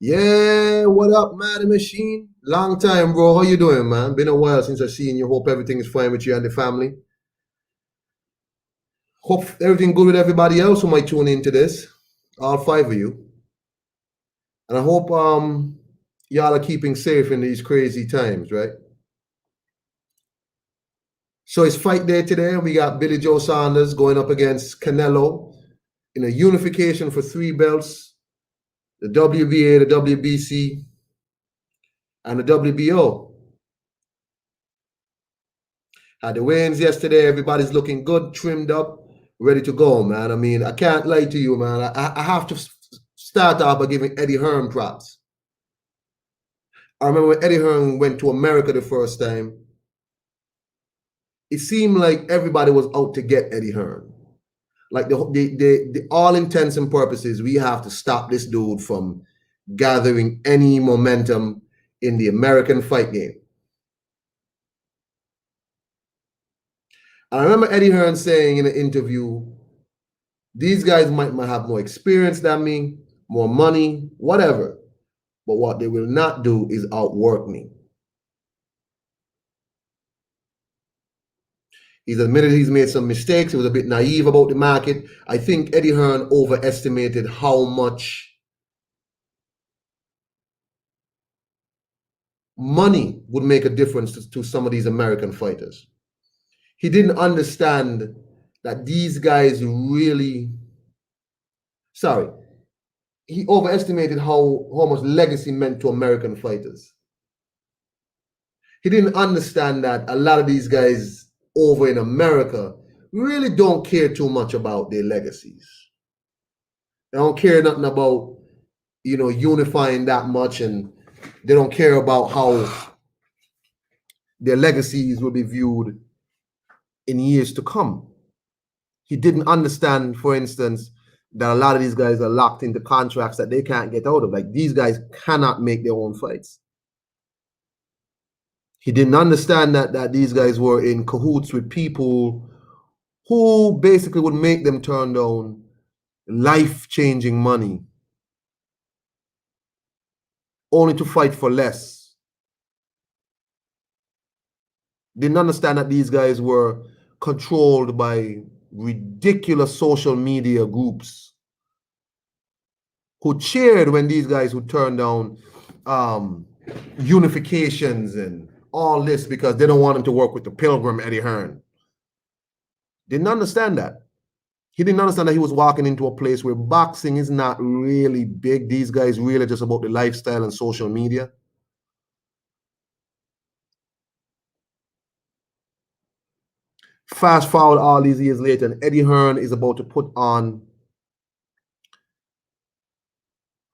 Yeah, what up, man? The machine. Long time, bro. How you doing, man? Been a while since I seen you. Hope everything is fine with you and the family. Hope everything good with everybody else who might tune into this. All five of you. And I hope y'all are keeping safe in these crazy times, right? So it's fight day today. We got Billy Joe Saunders going up against Canelo in a unification for three belts: the WBA, the WBC, and the WBO. Had the weigh-ins yesterday. Everybody's looking good, trimmed up, ready to go, man. I mean, I can't lie to you, man. I have to start off by giving Eddie Hearn props. I remember when Eddie Hearn went to America the first time, it seemed like everybody was out to get Eddie Hearn. Like the all intents and purposes, we have to stop this dude from gathering any momentum in the American fight game. I remember Eddie Hearn saying in an interview, these guys might have more experience than me, more money, whatever. But what they will not do is outwork me. He's admitted he's made some mistakes. He was a bit naive about the market. I think Eddie Hearn overestimated how much money would make a difference to some of these American fighters. He didn't understand that these guys really, sorry, he overestimated how much legacy meant to American fighters. He didn't understand that a lot of these guys over in America really don't care too much about their legacies. They don't care nothing about, unifying that much, and they don't care about how their legacies will be viewed in years to come. He didn't understand, for instance, that a lot of these guys are locked into contracts that they can't get out of. Like, these guys cannot make their own fights. He didn't understand that these guys were in cahoots with people who basically would make them turn down life-changing money only to fight for less. Didn't understand that these guys were controlled by ridiculous social media groups who cheered when these guys would turn down unifications and all this because they don't want him to work with the Pilgrim Eddie Hearn. Didn't understand that. He didn't understand that he was walking into a place where boxing is not really big. These guys really just about the lifestyle and social media. Fast forward all these years later, and Eddie Hearn is about to put on,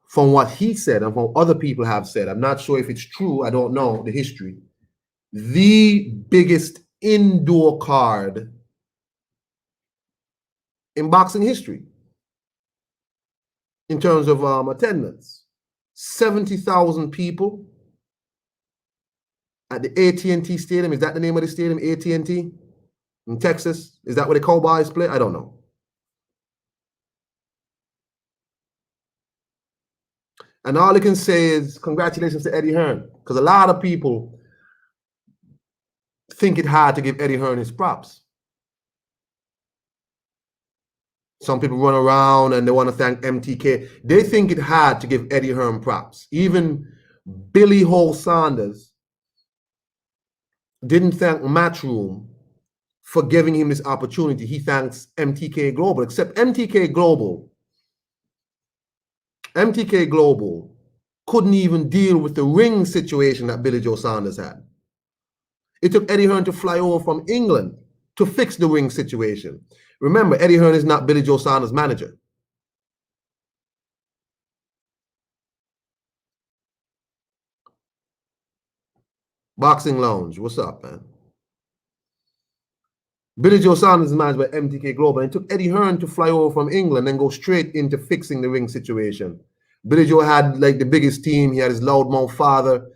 from what he said and from other people have said, I'm not sure if it's true, I don't know the history, the biggest indoor card in boxing history in terms of attendance. 70,000 people at the AT&T Stadium. Is that the name of the stadium, AT&T in Texas? Is that where the Cowboys play? I don't know. And all I can say is congratulations to Eddie Hearn, because a lot of people think it hard to give Eddie Hearn his props. Some people run around and they want to thank MTK. They think it hard to give Eddie Hearn props. Even Billy Joe Saunders didn't thank Matchroom for giving him this opportunity. He thanks MTK Global, except MTK Global couldn't even deal with the ring situation that Billy Joe Saunders had. It took Eddie Hearn to fly over from England to fix the ring situation. Remember, Eddie Hearn is not Billy Joe Saunders' manager. Boxing Lounge, what's up, man? Billy Joe Saunders is managed by MTK Global, and it took Eddie Hearn to fly over from England and go straight into fixing the ring situation. Billy Joe had like the biggest team. He had his loudmouth father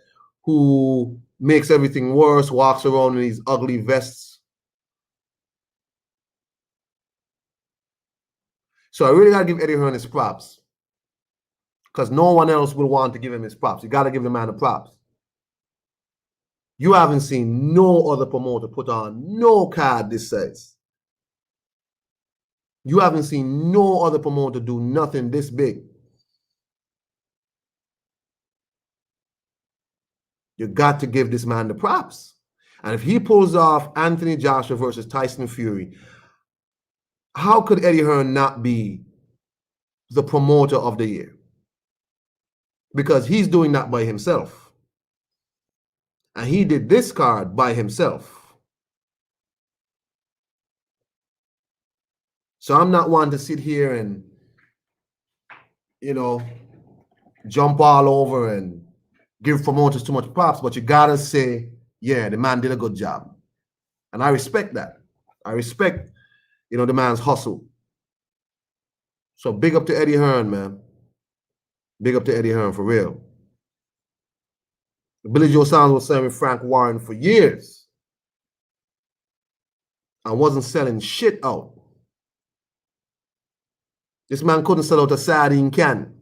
who makes everything worse, walks around in these ugly vests. So I really gotta give Eddie Hearn his props. because no one else will want to give him his props. You got to give the man the props. You haven't seen no other promoter put on no card this size. You haven't seen no other promoter do nothing this big. You got to give this man the props. And if he pulls off Anthony Joshua versus Tyson Fury, how could Eddie Hearn not be the promoter of the year? Because he's doing that by himself. And he did this card by himself. So I'm not one to sit here and, you know, jump all over and give promoters too much props, but you gotta say, yeah, the man did a good job. And I respect that. I respect, you know, the man's hustle. So big up to Eddie Hearn, man. Big up to Eddie Hearn for real. Billy Joe Saunders was selling Frank Warren for years and wasn't selling shit out. This man couldn't sell out a sardine can.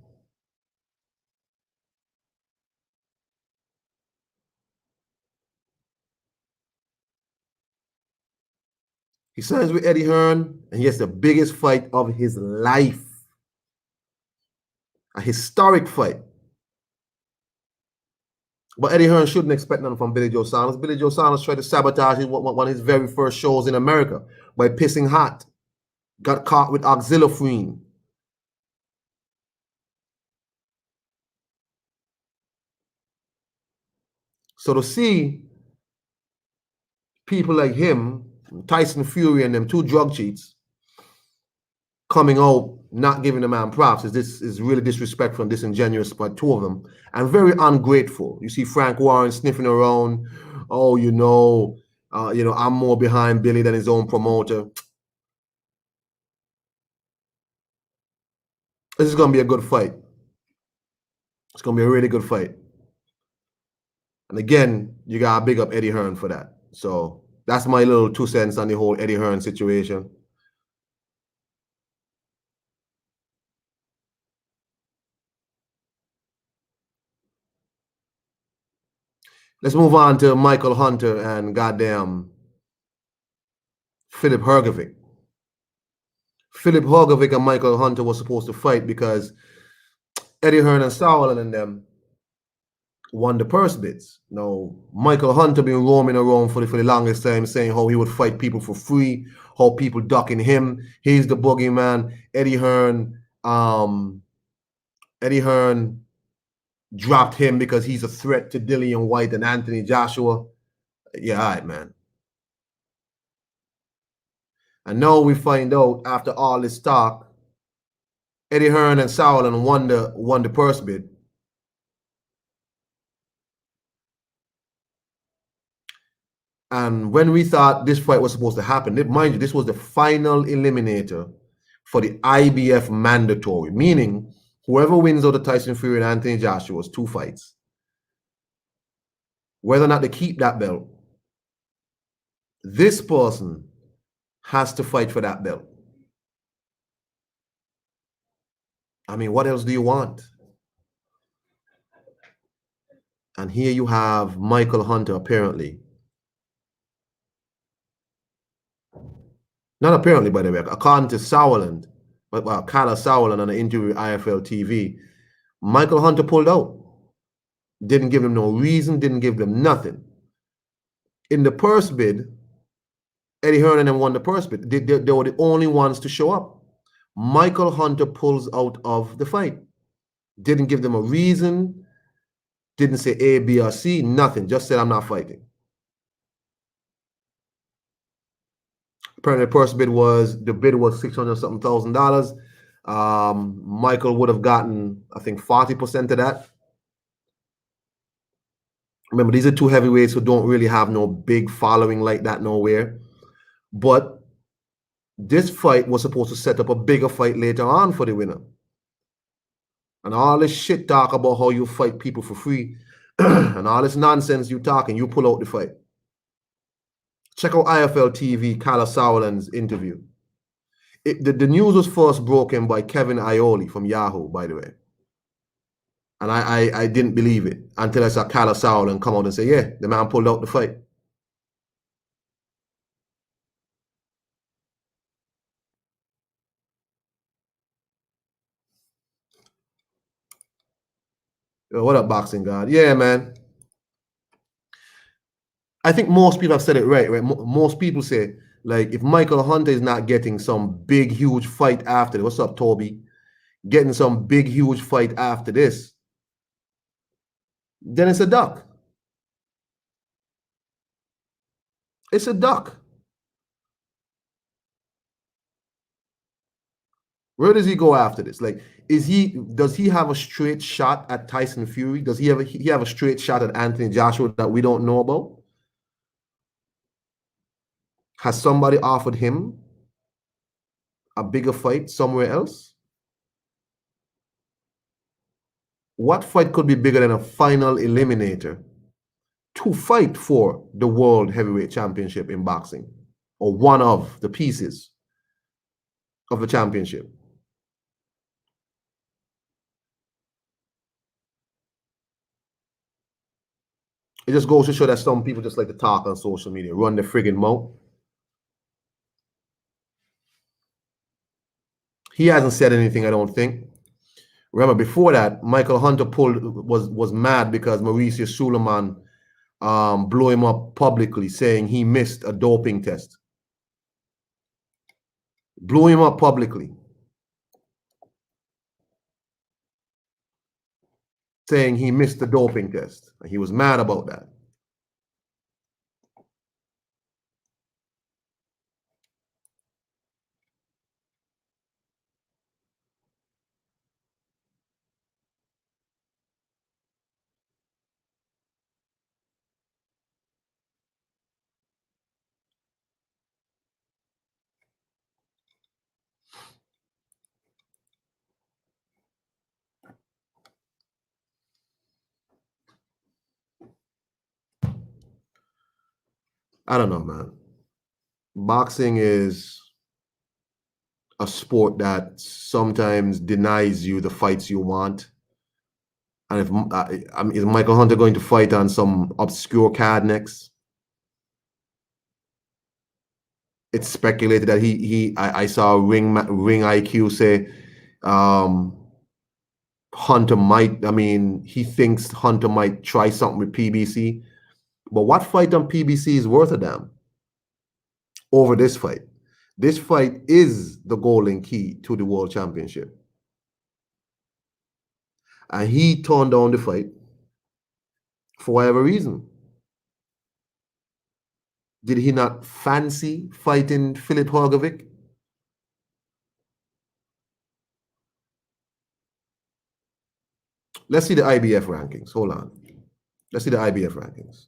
He signs with Eddie Hearn, and he has the biggest fight of his life. A historic fight. But Eddie Hearn shouldn't expect nothing from Billy Joe Saunders. Billy Joe Saunders tried to sabotage one of his very first shows in America by pissing hot. Got caught with oxylofrene. So to see people like him, Tyson Fury, and them two drug cheats coming out, not giving the man props, is really disrespectful and disingenuous by two of them, and very ungrateful. You see Frank Warren sniffing around. Oh, I'm more behind Billy than his own promoter. This is gonna be a good fight. It's gonna be a really good fight. And again, you gotta big up Eddie Hearn for that. So that's my little 2 cents on the whole Eddie Hearn situation. Let's move on to Michael Hunter and goddamn Philip Hrgovic. Philip Hrgovic and Michael Hunter were supposed to fight because Eddie Hearn and Sauerland and them won the purse bids. Now, Michael Hunter been roaming around for the longest time saying how he would fight people for free, how people ducking him. He's the boogeyman. Eddie Hearn dropped him because he's a threat to Dillian White and Anthony Joshua. Yeah, all right, man. And now we find out after all this talk, Eddie Hearn and Sauerland won the purse bid. And when we thought this fight was supposed to happen, mind you, this was the final eliminator for the IBF mandatory, meaning whoever wins out of Tyson Fury and Anthony Joshua's 2 fights, whether or not they keep that belt, this person has to fight for that belt. I mean, what else do you want? And here you have Michael Hunter, apparently. Not apparently, by the way, according to Sauerland, but Kala Sauerland on an interview with IFL TV, Michael Hunter pulled out. Didn't give him no reason, didn't give them nothing. In the purse bid, Eddie Hearn and them won the purse bid. They were the only ones to show up. Michael Hunter pulls out of the fight. Didn't give them a reason, didn't say A, B, or C, nothing. Just said, I'm not fighting. Apparently, the purse bid was $600-something thousand. Michael would have gotten, I think, 40% of that. Remember, these are 2 heavyweights who don't really have no big following like that nowhere. But this fight was supposed to set up a bigger fight later on for the winner. And all this shit talk about how you fight people for free and all this nonsense you talk and you pull out the fight. Check out IFL TV, Kala Sauerland's interview. The news was first broken by Kevin Ioli from Yahoo, by the way. And I didn't believe it until I saw Carlos Sauerland come out and say, yeah, the man pulled out the fight. Yo, what up, boxing god? Yeah, man. I think most people have said it right. Most people say, like, if Michael Hunter is not getting some big, huge fight after this, what's up, Toby? Getting some big, huge fight after this, then it's a duck. It's a duck. Where does he go after this? Like, does he have a straight shot at Tyson Fury? Does he have a straight shot at Anthony Joshua that we don't know about? Has somebody offered him a bigger fight somewhere else? What fight could be bigger than a final eliminator to fight for the World Heavyweight Championship in boxing, or one of the pieces of the championship? It just goes to show that some people just like to talk on social media, run the friggin' mouth. He hasn't said anything, I don't think. Remember, before that, Michael Hunter was mad because Mauricio Suleiman blew him up publicly, saying he missed a doping test. Blew him up publicly, saying he missed the doping test. He was mad about that. I don't know, man. Boxing is a sport that sometimes denies you the fights you want. And if is Michael Hunter going to fight on some obscure card next? It's speculated that I saw Ring IQ say Hunter might. I mean, he thinks Hunter might try something with PBC. But what fight on PBC is worth a damn over this fight? This fight is the golden key to the world championship. And he turned down the fight for whatever reason. Did he not fancy fighting Filip Hrgovic? Let's see the IBF rankings. Hold on. Let's see the IBF rankings.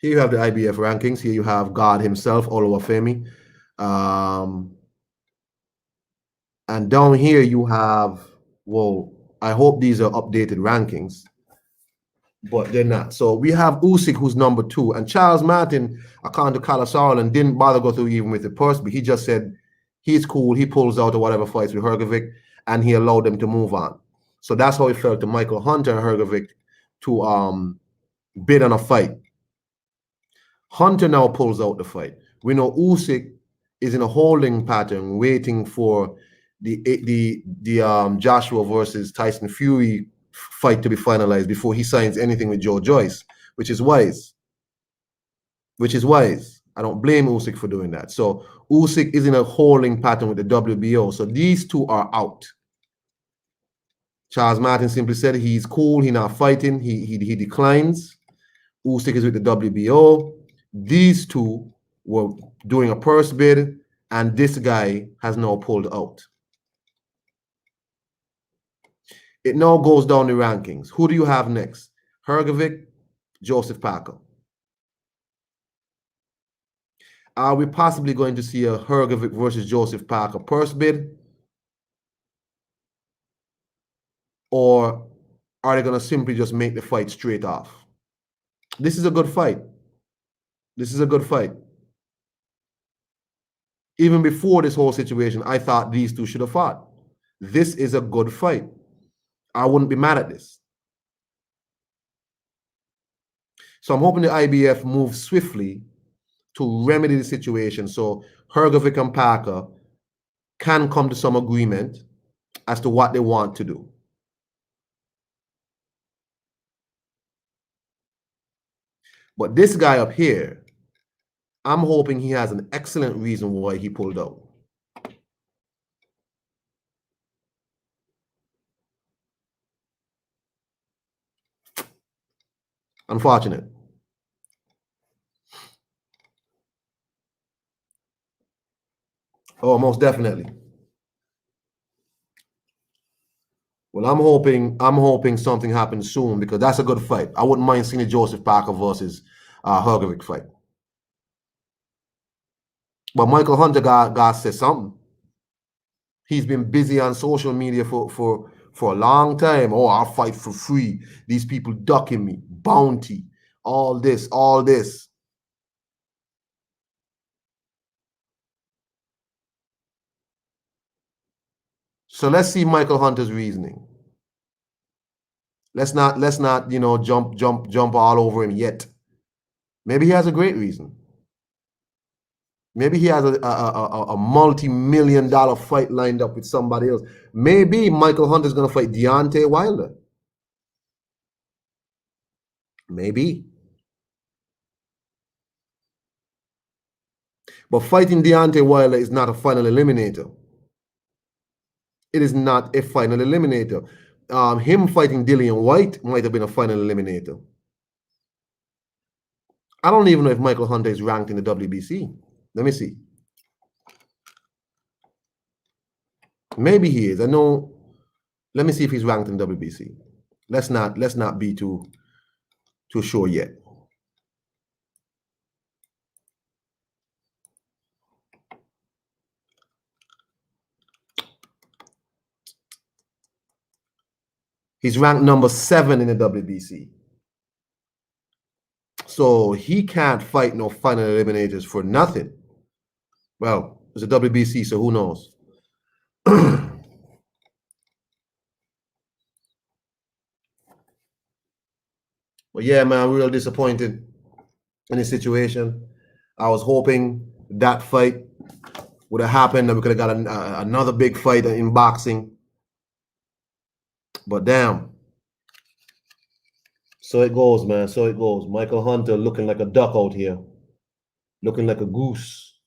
Here you have the IBF rankings. Here you have God himself, Oluwafemi. And down here you have, well, I hope these are updated rankings, but they're not. So we have Usyk, who's number 2, and Charles Martin, according to Carlos Sauerland, didn't bother go through even with the purse, but he just said he's cool. He pulls out or whatever fights with Hrgovic, and he allowed them to move on. So that's how it felt to Michael Hunter and Hrgovic to bid on a fight. Hunter now pulls out the fight. We know Usyk is in a holding pattern, waiting for the Joshua versus Tyson Fury fight to be finalized before he signs anything with Joe Joyce, which is wise. Which is wise. I don't blame Usyk for doing that. So Usyk is in a holding pattern with the WBO. So these two are out. Charles Martin simply said he's cool. He's not fighting. He declines. Usyk is with the WBO. These two were doing a purse bid, and this guy has now pulled out. It now goes down the rankings. Who do you have next? Hrgovic, Joseph Parker. Are we possibly going to see a Hrgovic versus Joseph Parker purse bid? Or are they going to simply just make the fight straight off? This is a good fight. This is a good fight. Even before this whole situation, I thought these two should have fought. This is a good fight. I wouldn't be mad at this. So I'm hoping the IBF moves swiftly to remedy the situation so Hrgovic and Parker can come to some agreement as to what they want to do. But this guy up here, I'm hoping he has an excellent reason why he pulled out. Unfortunate. Oh, most definitely. Well, I'm hoping something happens soon because that's a good fight. I wouldn't mind seeing a Joseph Parker versus Hrgovic fight. But Michael Hunter got said something. He's been busy on social media for a long time. Oh, I'll fight for free. These people ducking me, bounty, all this, all this. So let's see Michael Hunter's reasoning. Let's not jump all over him yet. Maybe he has a great reason. Maybe he has a multi-million-dollar fight lined up with somebody else. Maybe Michael Hunter's going to fight Deontay Wilder. Maybe. But fighting Deontay Wilder is not a final eliminator. It is not a final eliminator. Him fighting Dillian White might have been a final eliminator. I don't even know if Michael Hunter is ranked in the WBC. Let me see. Maybe he is. I know. Let me see if he's ranked in WBC. Let's not be too sure yet. He's ranked number 7 in the WBC. So he can't fight no final eliminators for nothing. Well, it's a WBC, so who knows? But yeah, man, real disappointed in the situation. I was hoping that fight would have happened and we could have got another big fight in boxing. But damn. So it goes, man. So it goes. Michael Hunter looking like a duck out here. Looking like a goose.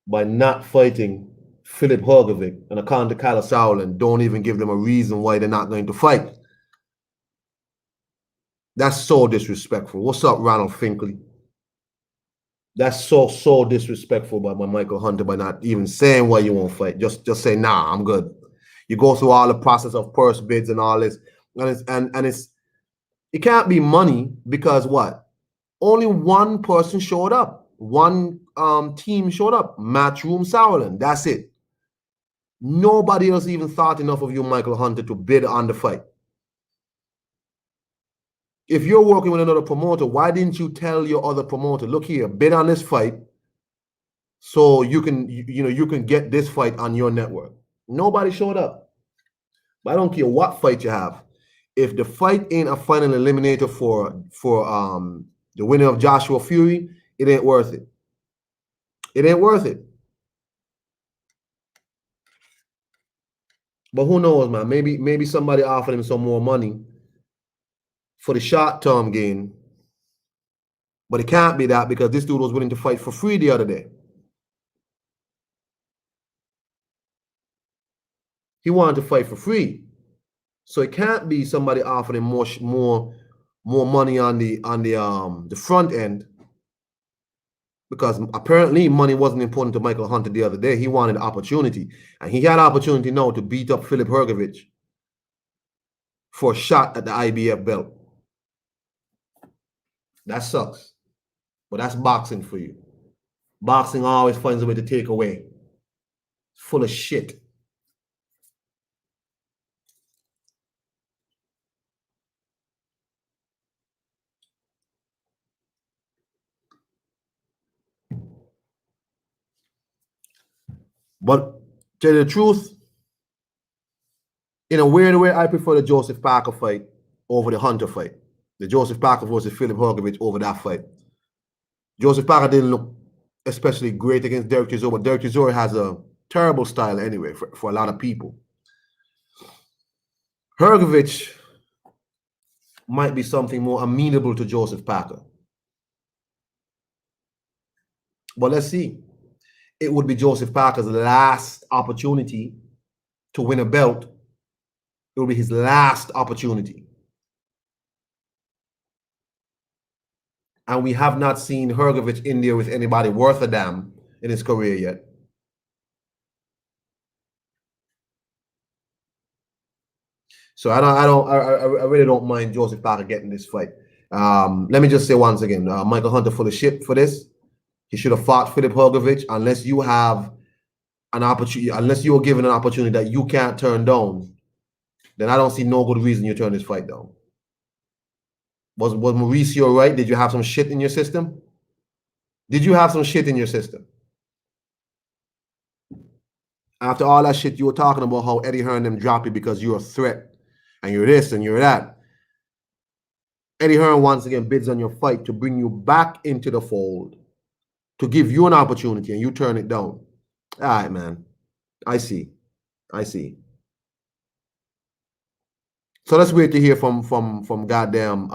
By not fighting Philip Hrgovic and Akanda Kalasaulan, don't even give them a reason why they're not going to fight. That's so disrespectful. What's up, Ronald Finkley? That's so disrespectful by Michael Hunter by not even saying why you won't fight. Just say, nah, I'm good. You go through all the process of purse bids and all this, and it can't be money because what? Only one person showed up. One team showed up. Matchroom Sauerland. That's it. Nobody else even thought enough of you, Michael Hunter, to bid on the fight. If you're working with another promoter, why didn't you tell your other promoter, look here, bid on this fight so you can get this fight on your network? Nobody showed up. But I don't care what fight you have. If the fight ain't a final eliminator for the winner of Joshua Fury, it ain't worth it. It ain't worth it. But who knows, man? Maybe somebody offered him some more money for the short-term gain. But it can't be that because this dude was willing to fight for free the other day. He wanted to fight for free. So it can't be somebody offering more money on the front end, because apparently money wasn't important to Michael Hunter the other day. He wanted opportunity, and he had opportunity now to beat up Philip Hrgovic for a shot at the IBF belt. That sucks, but that's boxing for you. Boxing always finds a way to take away. It's full of shit. But to tell you the truth, in a weird way, I prefer the Joseph Parker fight over the Hunter fight. The Joseph Parker versus Philip Horgovich over that fight. Joseph Parker didn't look especially great against Derek Chisora, but Derek Chisora has a terrible style anyway for a lot of people. Horgovich might be something more amenable to Joseph Parker. But let's see. It would be Joseph Parker's last opportunity to win a belt. It will be his last opportunity. And we have not seen Horgovich in there with anybody worth a damn in his career yet. So I really don't mind Joseph Parker getting this fight. Let me just say once again, Michael Hunter full of shit for this. He should have fought Philip Horgovich unless you have an opportunity, unless you are given an opportunity that you can't turn down. Then I don't see no good reason you turn this fight down. Was Mauricio right? Did you have some shit in your system? Did you have some shit in your system? After all that shit you were talking about, how Eddie Hearn them drop you because you're a threat and you're this and you're that. Eddie Hearn once again bids on your fight to bring you back into the fold, to give you an opportunity, and you turn it down. All right, man. I see. So let's wait to hear from goddamn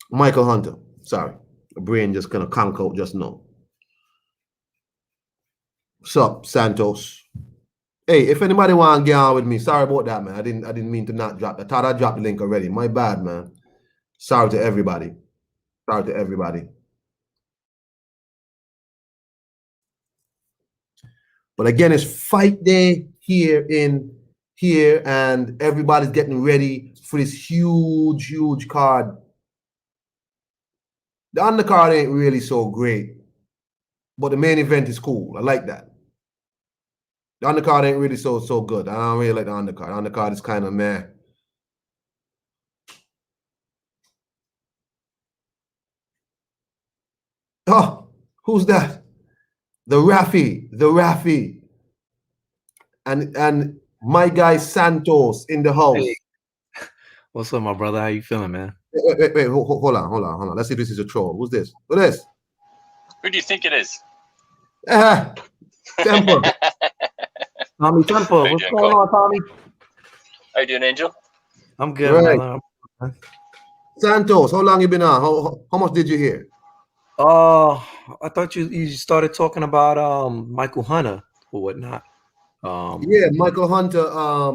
Michael Hunter. Sorry, the brain just kind of conk out just now. Sup, Santos? Hey, if anybody want to get on with me, sorry about that, man. I didn't mean to not drop. I thought I dropped the link already. My bad, man. Sorry to everybody. But again, it's fight day here, and everybody's getting ready for this huge card. The undercard ain't really so great, but the main event is cool. I like that. The undercard ain't really so good. I don't really like the undercard. The undercard is kind of meh. Oh, who's that? The Rafi. And my guy Santos in the house. Hey. What's up, my brother? How you feeling, man? Wait, hold on. Let's see if this is a troll. Who's this? Who this? Who do you think it is? Temple. Tommy Temple. What's going on, Tommy? How you doing, Angel? I'm good, brother. Santos, how long you been on? How much did you hear? I thought you started talking about Michael Hunter or whatnot. Yeah, Michael Hunter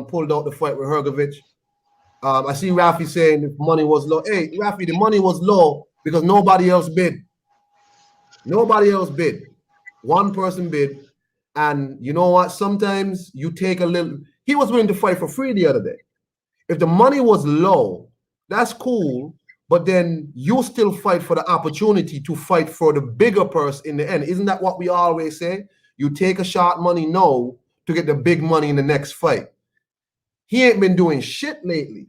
pulled out the fight with Horgovich. I see Rafi saying the money was low. Hey, Rafi, the money was low because nobody else bid. One person bid. And you know what? Sometimes you take a little. He was willing to fight for free the other day. If the money was low, that's cool. But then you still fight for the opportunity to fight for the bigger purse in the end. Isn't that what we always say? You take a short money now to get the big money in the next fight. He ain't been doing shit lately.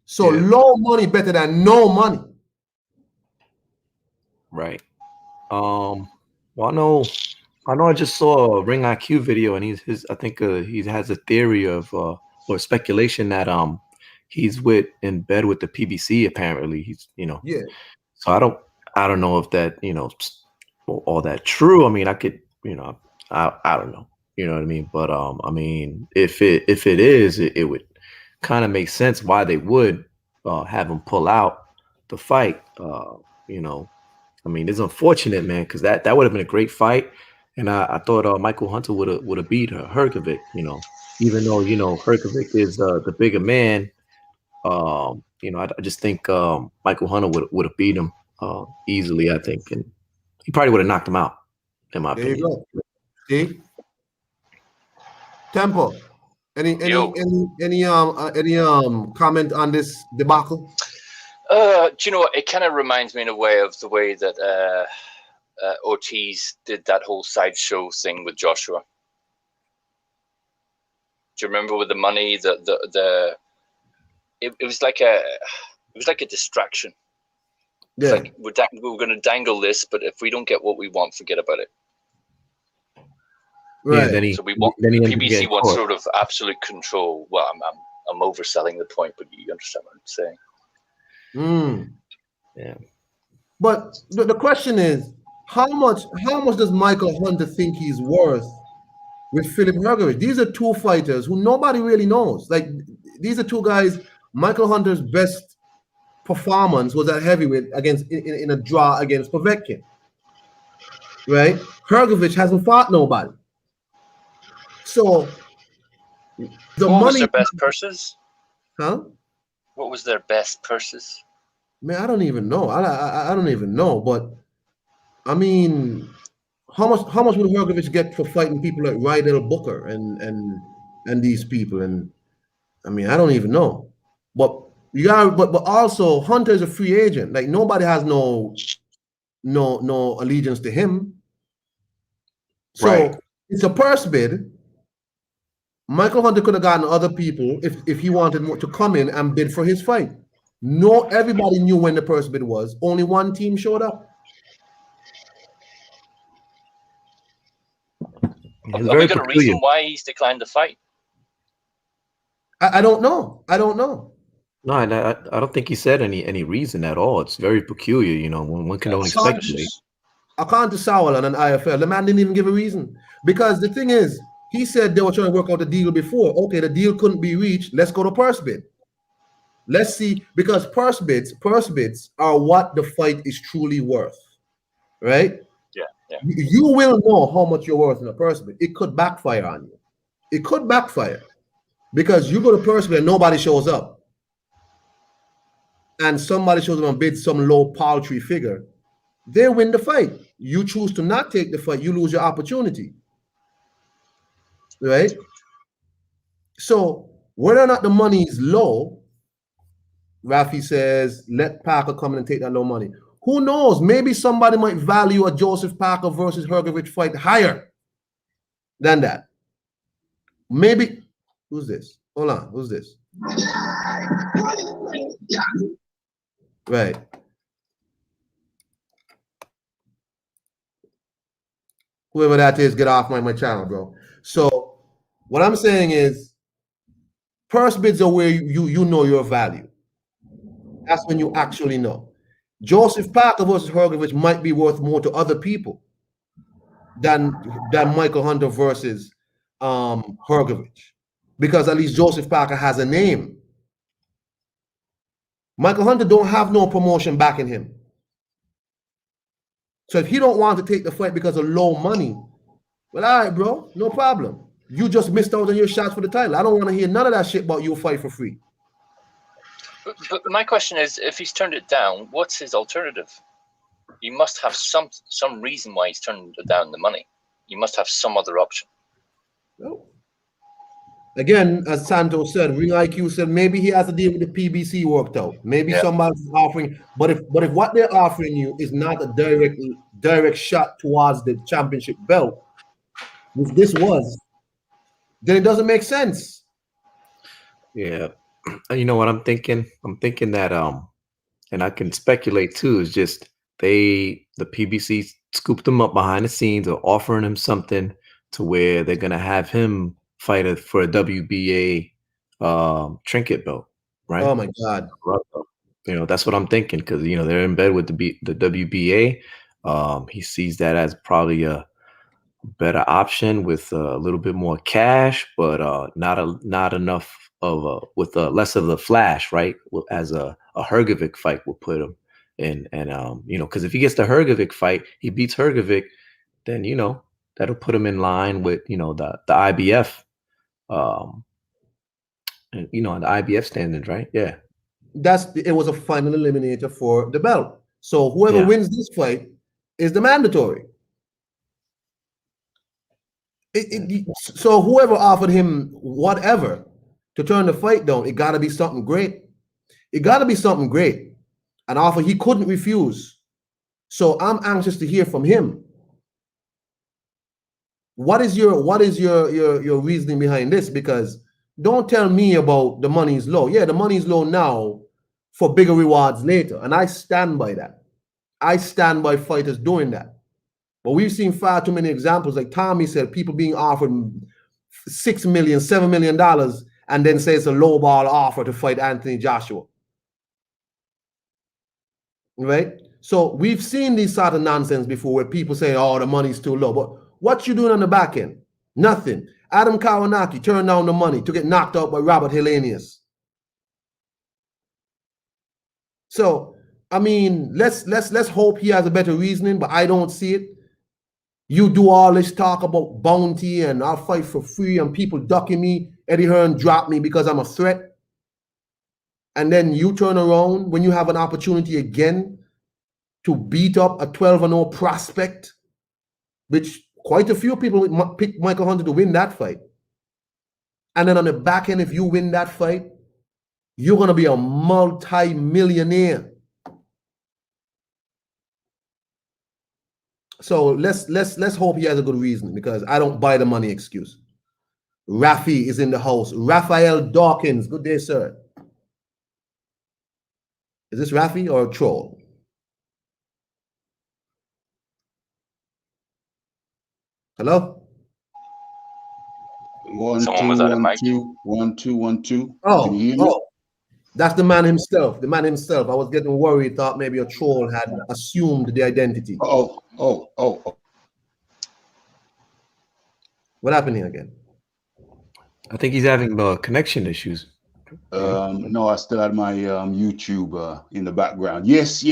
So low money better than no money. Right. Well, I know I just saw a Ring IQ video, and I think he has a theory of or speculation that he's in bed with the PBC. Apparently, he's Yeah. So I don't know if that all that true. I mean, I could I don't know. You know what I mean? But I mean, if it is, it would kind of make sense why they would have him pull out the fight. I mean, it's unfortunate, man, because that would have been a great fight, and I thought Michael Hunter would have beat Hrgovic. Even though Hrgovic is the bigger man. I just think Michael Hunter would have beat him easily. I think, and he probably would have knocked him out, in my opinion. You go. See, Tempo. Any comment on this debacle? Do you know what? It kind of reminds me in a way of the way that Ortiz did that whole sideshow thing with Joshua. Do you remember with the money? It was like a distraction. It's like we're going to dangle this, but if we don't get what we want, forget about it. Right. Yeah, So we want PBC wants sort of absolute control. Well, I'm overselling the point, but you understand what I'm saying. Yeah. But the question is, how much does Michael Hunter think he's worth with Philip Hrgovic? These are two fighters who nobody really knows. Like, these are two guys. Michael Hunter's best performance was at heavyweight in a draw against Povetkin. Right? Hrgovic hasn't fought nobody. So what was their best purses? Huh? What was their best purses? Man, I don't even know. I don't even know. But I mean, how much would Hrgovic get for fighting people like Rydell Booker and these people? And I mean, I don't even know. But but also Hunter is a free agent. Like, nobody has no allegiance to him. So it's a purse bid. Michael Hunter could have gotten other people if he wanted more to come in and bid for his fight. No, everybody knew when the purse bid was. Only one team showed up. Have we got a reason why he's declined the fight? I don't know. No, I don't think he said any reason at all. It's very peculiar, you know. One can only speculate. According to Sowell on an IFL, the man didn't even give a reason. Because the thing is, he said they were trying to work out the deal before. Okay, the deal couldn't be reached. Let's go to purse bid. Let's see, because purse bids are what the fight is truly worth, right? Yeah. You will know how much you're worth in a purse bid. It could backfire on you. It could backfire because you go to purse bid and nobody shows up, and somebody shows up and bids some low paltry figure. They win the fight. You choose to not take the fight, you lose your opportunity, right? So whether or not the money is low, Rafi says, let Parker come in and take that low money. Who knows? Maybe somebody might value a Joseph Parker versus Hrgovic fight higher than that. Maybe. Who's this? Hold on. Who's this? Right. Whoever that is, get off my channel, bro. So what I'm saying is, purse bids are where you know your value. That's when you actually know. Joseph Parker versus Hrgovic might be worth more to other people than Michael Hunter versus Hrgovic, because at least Joseph Parker has a name. Michael Hunter don't have no promotion backing him. So if he don't want to take the fight because of low money, well, all right, bro, no problem. You just missed out on your shots for the title. I don't want to hear none of that shit about you fight for free. But my question is, if he's turned it down, what's his alternative? You must have some reason why he's turned down the money. You must have some other option. Well, again, as Santos said, Ring IQ said maybe he has to deal with the PBC worked out. Maybe somebody's offering, but if what they're offering you is not a direct shot towards the championship belt, which this was, then it doesn't make sense. Yeah. You know what I'm thinking? I'm thinking that and I can speculate too, is just the PBC scooped him up behind the scenes or offering him something to where they're gonna have him fight for a WBA trinket belt, right? Oh my God. You know, that's what I'm thinking, because you know they're in bed with the WBA. He sees that as probably a better option with a little bit more cash, but not enough of with less of the flash, right? As a Hrgovic fight will put him in, and you know, because if he gets the Hrgovic fight, he beats Hrgovic, then you know that'll put him in line with the IBF, and the IBF standards, right? Yeah, it was a final eliminator for the belt. So whoever wins this fight is the mandatory. So whoever offered him whatever to turn the fight down, it got to be something great. It got to be something great. an offer he couldn't refuse. So I'm anxious to hear from him. What is your reasoning behind this? Because don't tell me about the money is low. Yeah, the money is low now for bigger rewards later. And I stand by that. I stand by fighters doing that. But we've seen far too many examples, like Tommy said, people being offered $6 million, $7 million, and then say it's a lowball offer to fight Anthony Joshua. Right? So we've seen these sort of nonsense before where people say, oh, the money's too low. But what you doing on the back end? Nothing. Adam Kawanaki turned down the money to get knocked out by Robert Hellenius. So, I mean, let's hope he has a better reasoning, but I don't see it. You do all this talk about bounty and I'll fight for free and people ducking me. Eddie Hearn dropped me because I'm a threat. And then you turn around when you have an opportunity again to beat up a 12-0 prospect, which quite a few people pick Michael Hunter to win that fight. And then on the back end, if you win that fight, you're going to be a multi-millionaire. So let's hope he has a good reason, because I don't buy the money excuse. Rafi is in the house. Raphael Dawkins. Good day, sir. Is this Rafi or a troll? Hello? 1 2 Someone without a 1 mic. 2 1 2 1 2. Oh, Can you hear me? That's the man himself. The man himself. I was getting worried, thought maybe a troll had assumed the identity. Oh. What happened here again? I think he's having connection issues. No, I still had my YouTube in the background. Yes.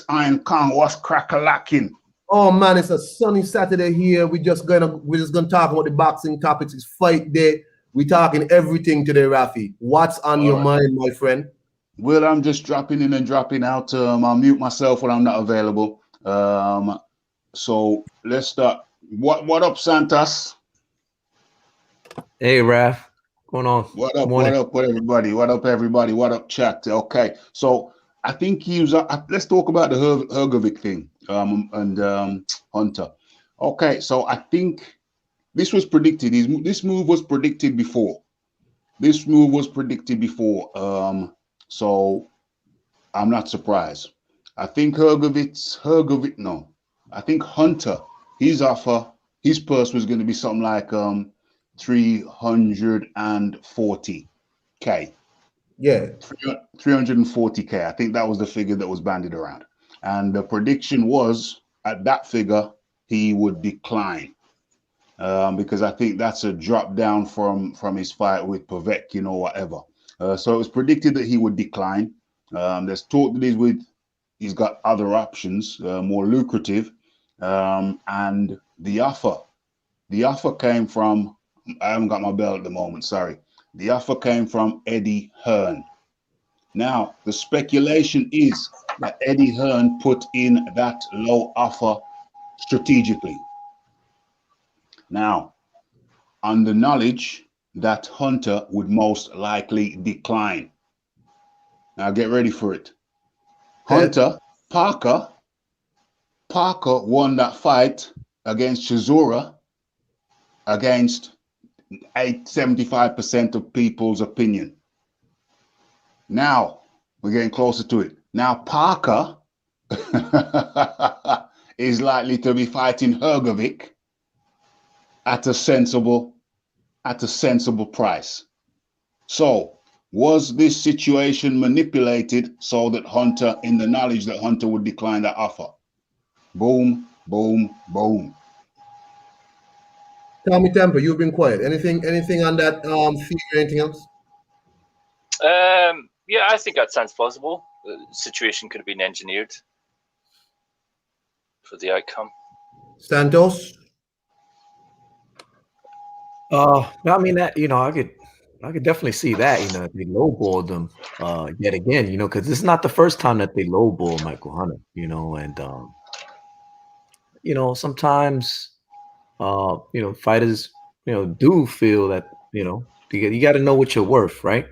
Iron Kong, what's crack-a-lacking? Oh man, it's a sunny Saturday here. We're just gonna talk about the boxing topics. It's fight day. We're talking everything today, Rafi. What's on your mind, my friend? Well, I'm just dropping in and dropping out. I'll mute myself when I'm not available. So let's start. What up, Santos? Hey, Raph. What's going on? What up, Morning. everybody? What up, everybody? What up, chat? Okay, so I think he was. Let's talk about the Hrgovic thing and Hunter. Okay, so I think this was predicted. This move was predicted before. So I'm not surprised. I think I think Hunter, his offer, his purse was going to be something like 340K. Yeah. 340K. I think that was the figure that was bandied around. And the prediction was at that figure, he would decline. Because I think that's a drop down from his fight with Povetkin or whatever. So it was predicted that he would decline. There's talk that he's got other options, more lucrative. And the offer came from, I haven't got my bell at the moment, sorry. The offer came from Eddie Hearn. Now, the speculation is that Eddie Hearn put in that low offer strategically. Now, on the knowledge that Hunter would most likely decline. Now, get ready for it. Hunter, Parker won that fight against Chisora against 75% of people's opinion. Now, we're getting closer to it. Now, Parker is likely to be fighting Hrgovic at a sensible price. So, was this situation manipulated so that Hunter, in the knowledge that Hunter would decline that offer? Boom, boom, boom. Tommy Temper, you've been quiet. Anything on that feed or anything else? Yeah, I think that sounds plausible. The situation could have been engineered for the outcome. Santos? I mean that I could definitely see that. They lowballed them yet again. Because this is not the first time that they lowball Michael Hunter. And sometimes fighters do feel that you got to know what you're worth, right?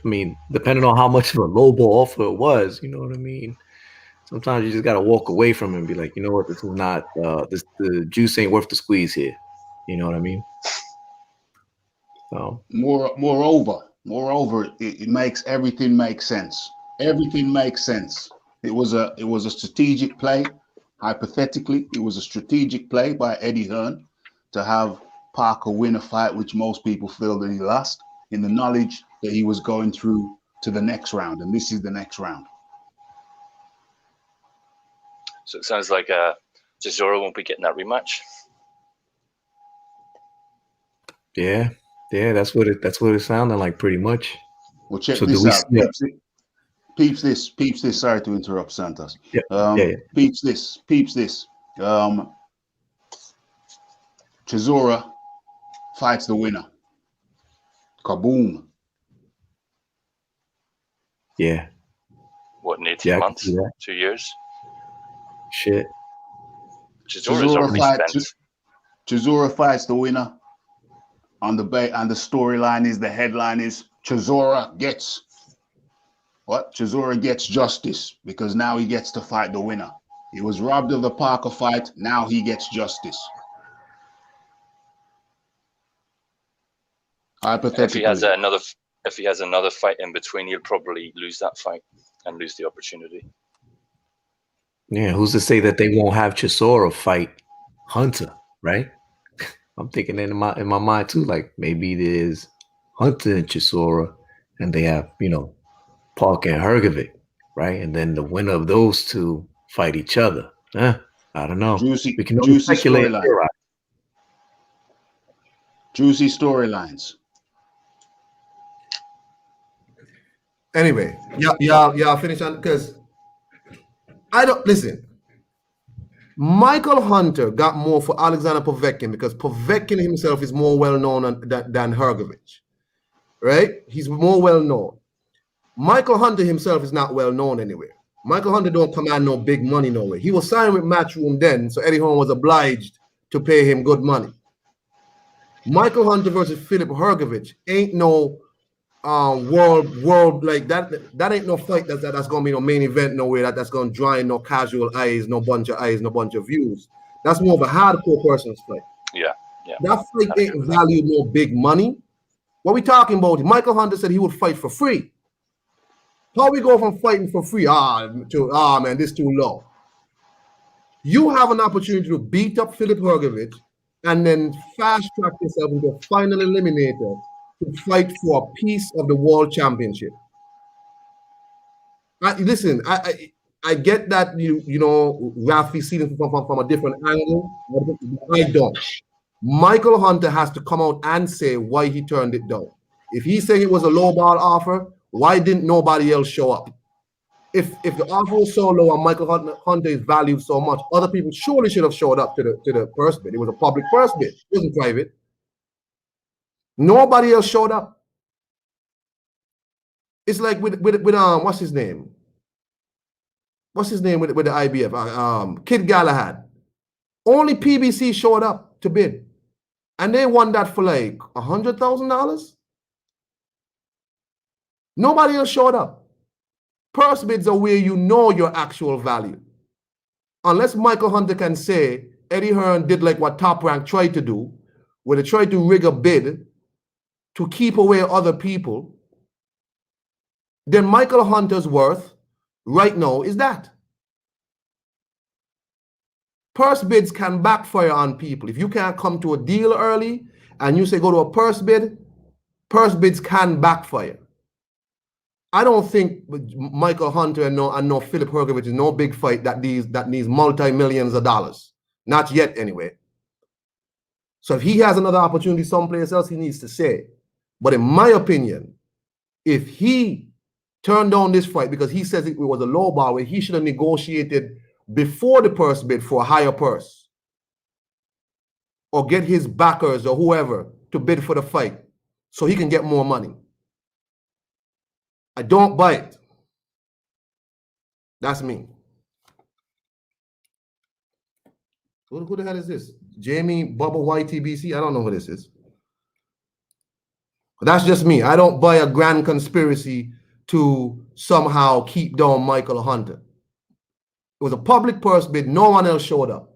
I mean, depending on how much of a lowball offer it was, you know what I mean? Sometimes you just gotta walk away from it and be like, you know what, this is not the juice ain't worth the squeeze here. You know what I mean? So Moreover, it makes everything make sense. Everything makes sense. It was a strategic play. Hypothetically, it was a strategic play by Eddie Hearn to have Parker win a fight, which most people feel that he lost, in the knowledge that he was going through to the next round, and this is the next round. So it sounds like Chisora won't be getting that rematch. yeah, that's what it's sounding like pretty much. Well, check So this out. Peeps this. Sorry to interrupt, Santos. Yeah. Peeps this. Chisora fights the winner. Kaboom. Yeah. What, in 18 months? 2 years? Shit. Chisora fights the winner. On the storyline is, the headline is Chisora gets justice, because now he gets to fight the winner. He was robbed of the Parker fight. Now he gets justice. Hypothetically, if he has another fight in between, he'll probably lose that fight and lose the opportunity. Yeah, who's to say that they won't have Chisora fight Hunter, right? I'm thinking in my mind too, like maybe there's Hunter and Chisora, and they have, Parker and Hrgovic, right? And then the winner of those two fight each other. I don't know. Juicy speculate. Juicy storylines. Anyway, y'all finish on, because I don't listen. Michael Hunter got more for Alexander Povetkin because Povetkin himself is more well known than Hrgovic, right? He's more well known. Michael Hunter himself is not well known anywhere. Michael Hunter don't command no big money nowhere. He was signed with Matchroom then, so Eddie Hearn was obliged to pay him good money. Michael Hunter versus Filip Hrgovic ain't no world like that. That ain't no fight that's gonna be no main event nowhere. That's gonna draw in no casual eyes, no bunch of views. That's more of a hardcore person's fight. Yeah. That fight ain't valued no big money. What we talking about? Michael Hunter said he would fight for free. How we go from fighting for free to man, this too low. You have an opportunity to beat up Filip Hrgovic and then fast track yourself into a final eliminator to fight for a piece of the world championship. Listen, I get that Rafi seen it from a different angle. I don't. Michael Hunter has to come out and say why he turned it down. If he said it was a low ball offer, why didn't nobody else show up? If the offer was so low and Michael Hunter is valued so much, other people surely should have showed up to the purse bid. It was a public purse bid. It wasn't private. Nobody else showed up. It's like with what's his name? What's his name with the IBF? Kid Galahad. Only PBC showed up to bid, and they won that for like $100,000. Nobody else showed up. Purse bids are where you know your actual value. Unless Michael Hunter can say Eddie Hearn did like what Top Rank tried to do, where they tried to rig a bid to keep away other people, then Michael Hunter's worth right now is that. Purse bids can backfire on people. If you can't come to a deal early and you say go to a purse bids can backfire. I don't think Michael Hunter and no Filip Hrgovic is no big fight that needs multi-millions of dollars. Not yet, anyway. So if he has another opportunity someplace else, he needs to say. But in my opinion, if he turned down this fight because he says it was a low bar, where he should have negotiated before the purse bid for a higher purse, or get his backers or whoever to bid for the fight so he can get more money. I don't buy it. That's me. Who the hell is this? Jamie Bubba YTBC? I don't know who this is. That's just me. I don't buy a grand conspiracy to somehow keep down Michael Hunter. It was a public purse bid. No one else showed up.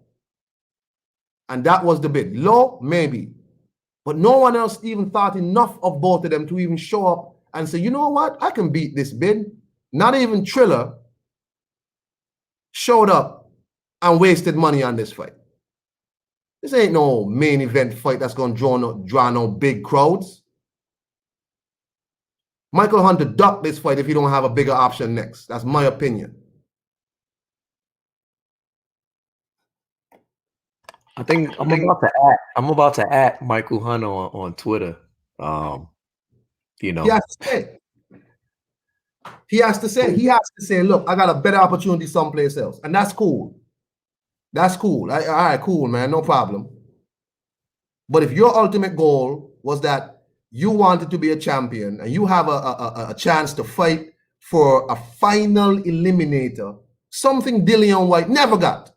And that was the bid. Low, maybe. But no one else even thought enough of both of them to even show up and say, you know what? I can beat this bid. Not even Triller showed up and wasted money on this fight. This ain't no main event fight that's going to draw no big crowds. Michael Hunter ducked this fight if he don't have a bigger option next. That's my opinion. I think I'm about to at Michael Hunter on Twitter. You know, he has to say, look, I got a better opportunity someplace else, and that's cool. That's cool. All right, cool, man, no problem. But if your ultimate goal was that you wanted to be a champion and you have a chance to fight for a final eliminator, something Dillian White never got.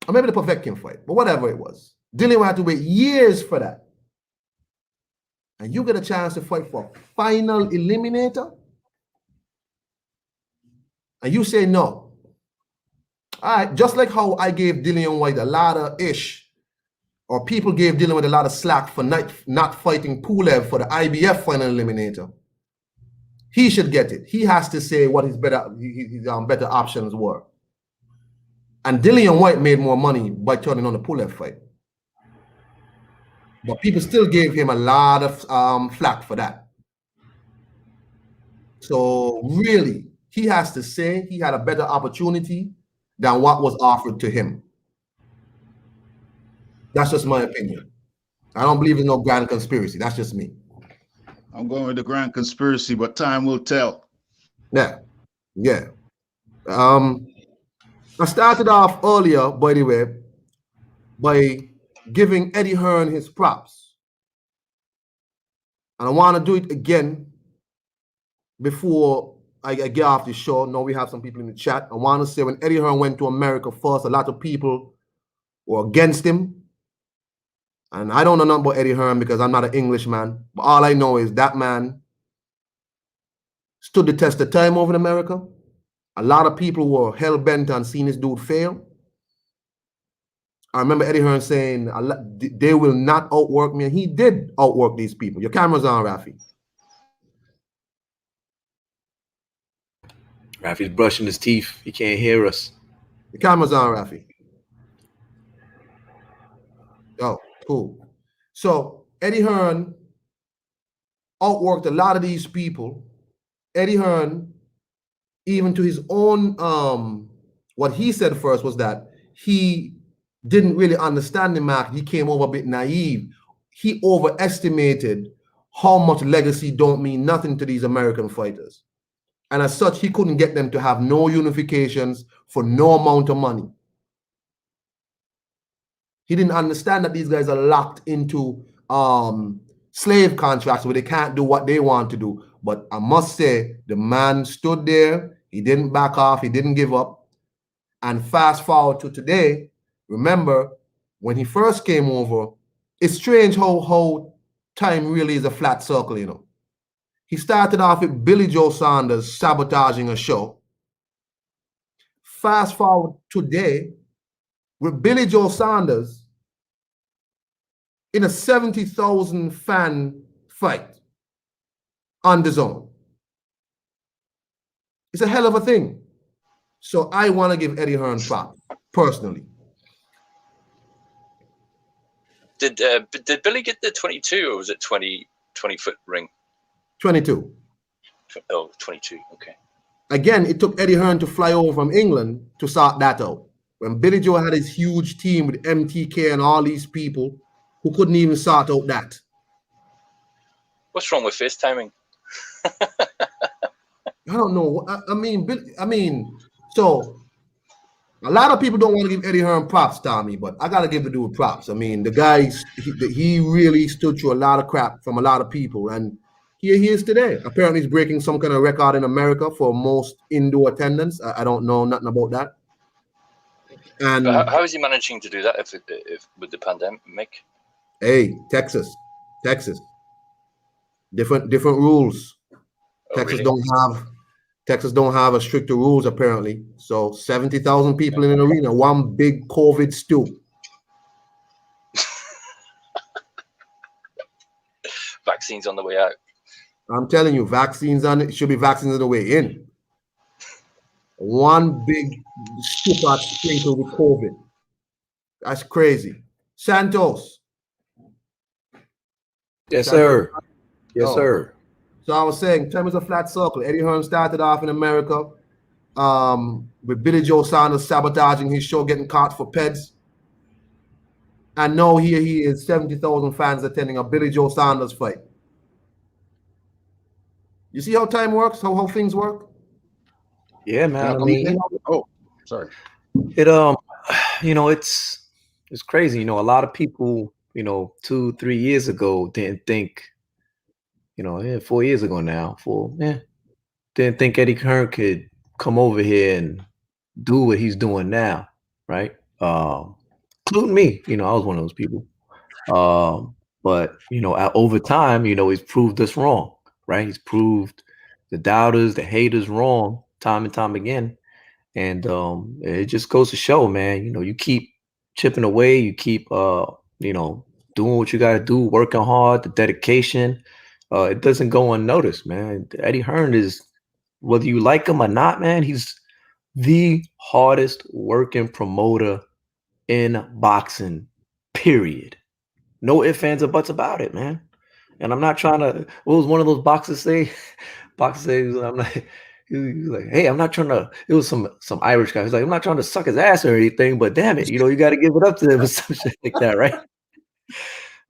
Or maybe the Povetkin fight, but whatever it was. Dillian White had to wait years for that. And you get a chance to fight for a final eliminator? And you say no. All right, just like how I gave Dillian White a lot of ish, or people gave Dillian White a lot of slack for not fighting Pulev for the IBF final eliminator. He should get it. He has to say what his better options were. And Dillian White made more money by turning on the Pulev fight. But people still gave him a lot of flack for that. So really, he has to say he had a better opportunity than what was offered to him. That's just my opinion. I don't believe in no grand conspiracy. That's just me. I'm going with the grand conspiracy, but time will tell. Yeah. I started off earlier, by the way, by giving Eddie Hearn his props. And I want to do it again before I get off the show. Now we have some people in the chat. I want to say when Eddie Hearn went to America first, a lot of people were against him. And I don't know nothing about Eddie Hearn because I'm not an Englishman. But all I know is that man stood the test of time over in America. A lot of people were hell-bent on seeing this dude fail. I remember Eddie Hearn saying, they will not outwork me. And he did outwork these people. Your camera's on, Rafi. Rafi's brushing his teeth. He can't hear us. The camera's on, Rafi. Oh, cool. So Eddie Hearn outworked a lot of these people. Eddie Hearn, even to his own, what he said first was that he didn't really understand the market. He came over a bit naive. He overestimated how much legacy don't mean nothing to these American fighters. And as such, he couldn't get them to have no unifications for no amount of money. He didn't understand that these guys are locked into slave contracts where they can't do what they want to do. But I must say, the man stood there. He didn't back off. He didn't give up. And fast forward to today, remember, when he first came over, it's strange how time really is a flat circle, you know. He started off with Billy Joe Saunders sabotaging a show. Fast forward today, with Billy Joe Saunders in a 70,000 fan fight on the zone. It's a hell of a thing. So I want to give Eddie Hearn props, personally. Did Billy get the 22 or was it 20-foot ring? 22. Oh, 22, okay. Again, it took Eddie Hearn to fly over from England to sort that out. When Billy Joe had his huge team with MTK and all these people who couldn't even sort out that. What's wrong with FaceTiming? I don't know. I mean, so a lot of people don't want to give Eddie Hearn props, Tommy, but I got to give the dude props. I mean, the guy, he really stood through a lot of crap from a lot of people, and here he is today. Apparently, he's breaking some kind of record in America for most indoor attendance. I don't know nothing about that. And how is he managing to do that if with the pandemic? Hey, Texas. Texas. Different rules. Oh, Texas really? don't have a stricter rules apparently. So 70,000 people in an arena, one big COVID stew. Vaccines on the way out. I'm telling you, it should be vaccines on the way in. One big super sprinkle with COVID. That's crazy. Santos. Yes, Santos. sir. Yes, Oh. sir. So I was saying, in terms of flat circle, Eddie Hearn started off in America with Billy Joe Saunders sabotaging his show, getting caught for peds. And now here he is, 70,000 fans attending a Billy Joe Saunders fight. You see how time works, how things work? Yeah, man. I mean, oh, sorry. it it's crazy. A lot of people, 2-3 years ago didn't think, 4 years ago now, didn't think Eddie Hearn could come over here and do what he's doing now, right? Including me, I was one of those people. But over time, he's proved us wrong, right? He's proved the doubters, the haters wrong time and time again. And it just goes to show, man, you keep chipping away, you keep doing what you gotta do, working hard, the dedication. It doesn't go unnoticed, man. Eddie Hearn is, whether you like him or not, man, he's the hardest working promoter in boxing, period. No ifs, ands, or buts about it, man. And I'm not trying to, what was one of those boxers say? Boxers say, I'm not, he was like, hey, I'm not trying to, it was some Irish guy. He's like, I'm not trying to suck his ass or anything, but damn it, you got to give it up to him or some shit like that, right?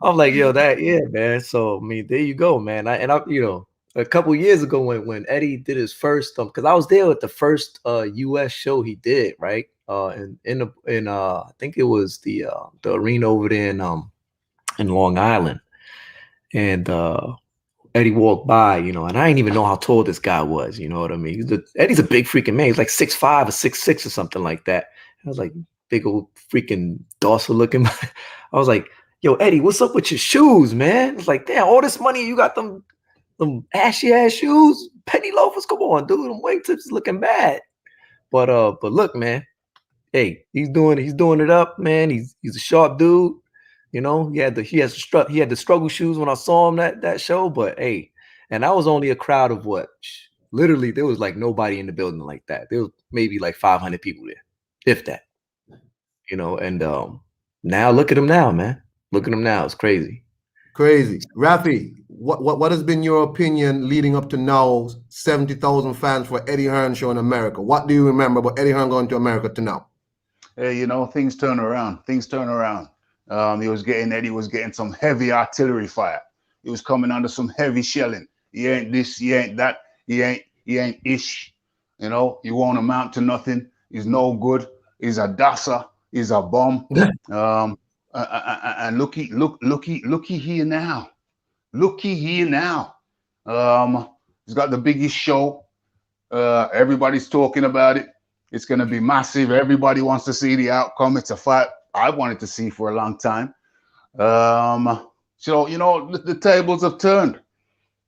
I'm like, yo, yeah, man. So, I mean, there you go, man. A couple years ago when Eddie did his first, because I was there at the first US show he did, right? In I think it was the arena over there in Long Island. And Eddie walked by, and I didn't even know how tall this guy was. You know what I mean? Eddie's a big freaking man. He's like 6'5" or 6'6" or something like that. I was like, big old freaking docile looking. I was like, yo, Eddie, what's up with your shoes, man? It's like, damn, all this money, you got them ashy ass shoes, penny loafers. Come on, dude, them wingtips is looking bad. But look, man, hey, he's doing it up, man. He's a sharp dude. He had the struggle shoes when I saw him that show. But hey, and that was only a crowd of what? Literally, there was like nobody in the building like that. There was maybe like 500 people there, if that. And now look at him now, man. Look at him now. It's crazy. Crazy. Rafi, what has been your opinion leading up to now? 70,000 fans for Eddie Hearn show in America. What do you remember about Eddie Hearn going to America to now? Hey, things turn around. Eddie was getting some heavy artillery fire. He was coming under some heavy shelling. He ain't this, he ain't that, he ain't ish. He won't amount to nothing. He's no good. He's a dasser. He's a bomb. And looky here now. Looky here now. He's got the biggest show. Everybody's talking about it. It's going to be massive. Everybody wants to see the outcome. It's a fight I wanted to see for a long time. So, the tables have turned.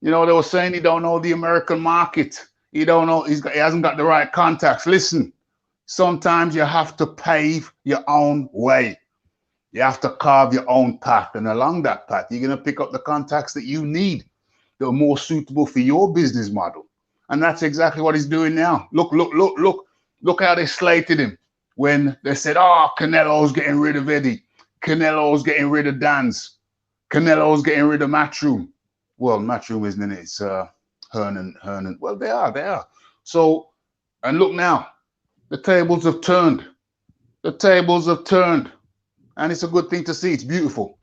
They were saying he don't know the American market. He don't know, he hasn't got the right contacts. Listen, sometimes you have to pave your own way. You have to carve your own path. And along that path, you're going to pick up the contacts that you need that are more suitable for your business model. And that's exactly what he's doing now. Look how they slated him when they said, Canelo's getting rid of Eddie. Canelo's getting rid of Dan's. Canelo's getting rid of Matchroom. Well, Matchroom isn't in it. It's Hearn and well, they are. So, and look now, the tables have turned. The tables have turned. And it's a good thing to see. It's beautiful.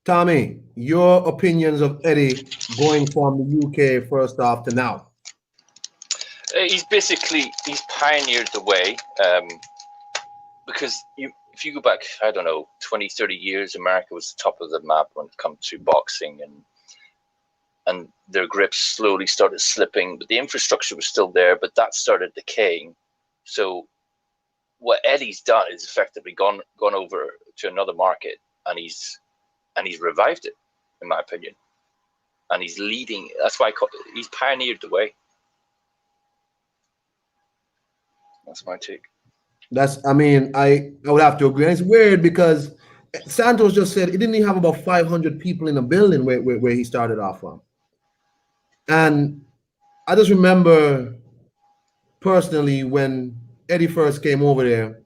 Tommy, your opinions of Eddie going from the UK first off to now? He's pioneered the way, because if you go back, I don't know, 20, 30 years, America was the top of the map when it comes to boxing, and their grips slowly started slipping, but the infrastructure was still there, but that started decaying. So what Eddie's done is effectively gone over to another market, and he's and he's revived it, in my opinion. And he's leading. That's why he's pioneered the way. That's my take. I mean, I would have to agree. And it's weird because Santos just said he didn't even have about 500 people in the building where he started off from. And I just remember personally when Eddie first came over there,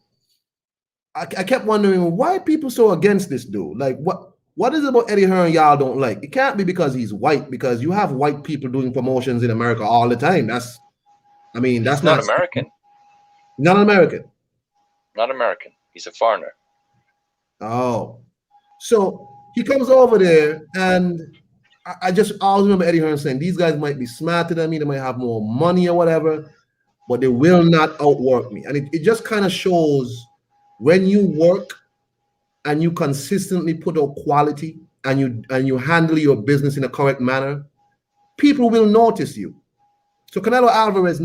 I kept wondering why people so against this dude. Like, what is it about Eddie Hearn y'all don't like? It can't be because he's white, because you have white people doing promotions in America all the time. That's not American. Not American. Not American. He's a foreigner. Oh, so he comes over there, and I just always remember Eddie Hearn saying these guys might be smarter than me, they might have more money or whatever, but they will not outwork me. And it just kind of shows when you work and you consistently put out quality and you handle your business in a correct manner, people will notice you. So Canelo Alvarez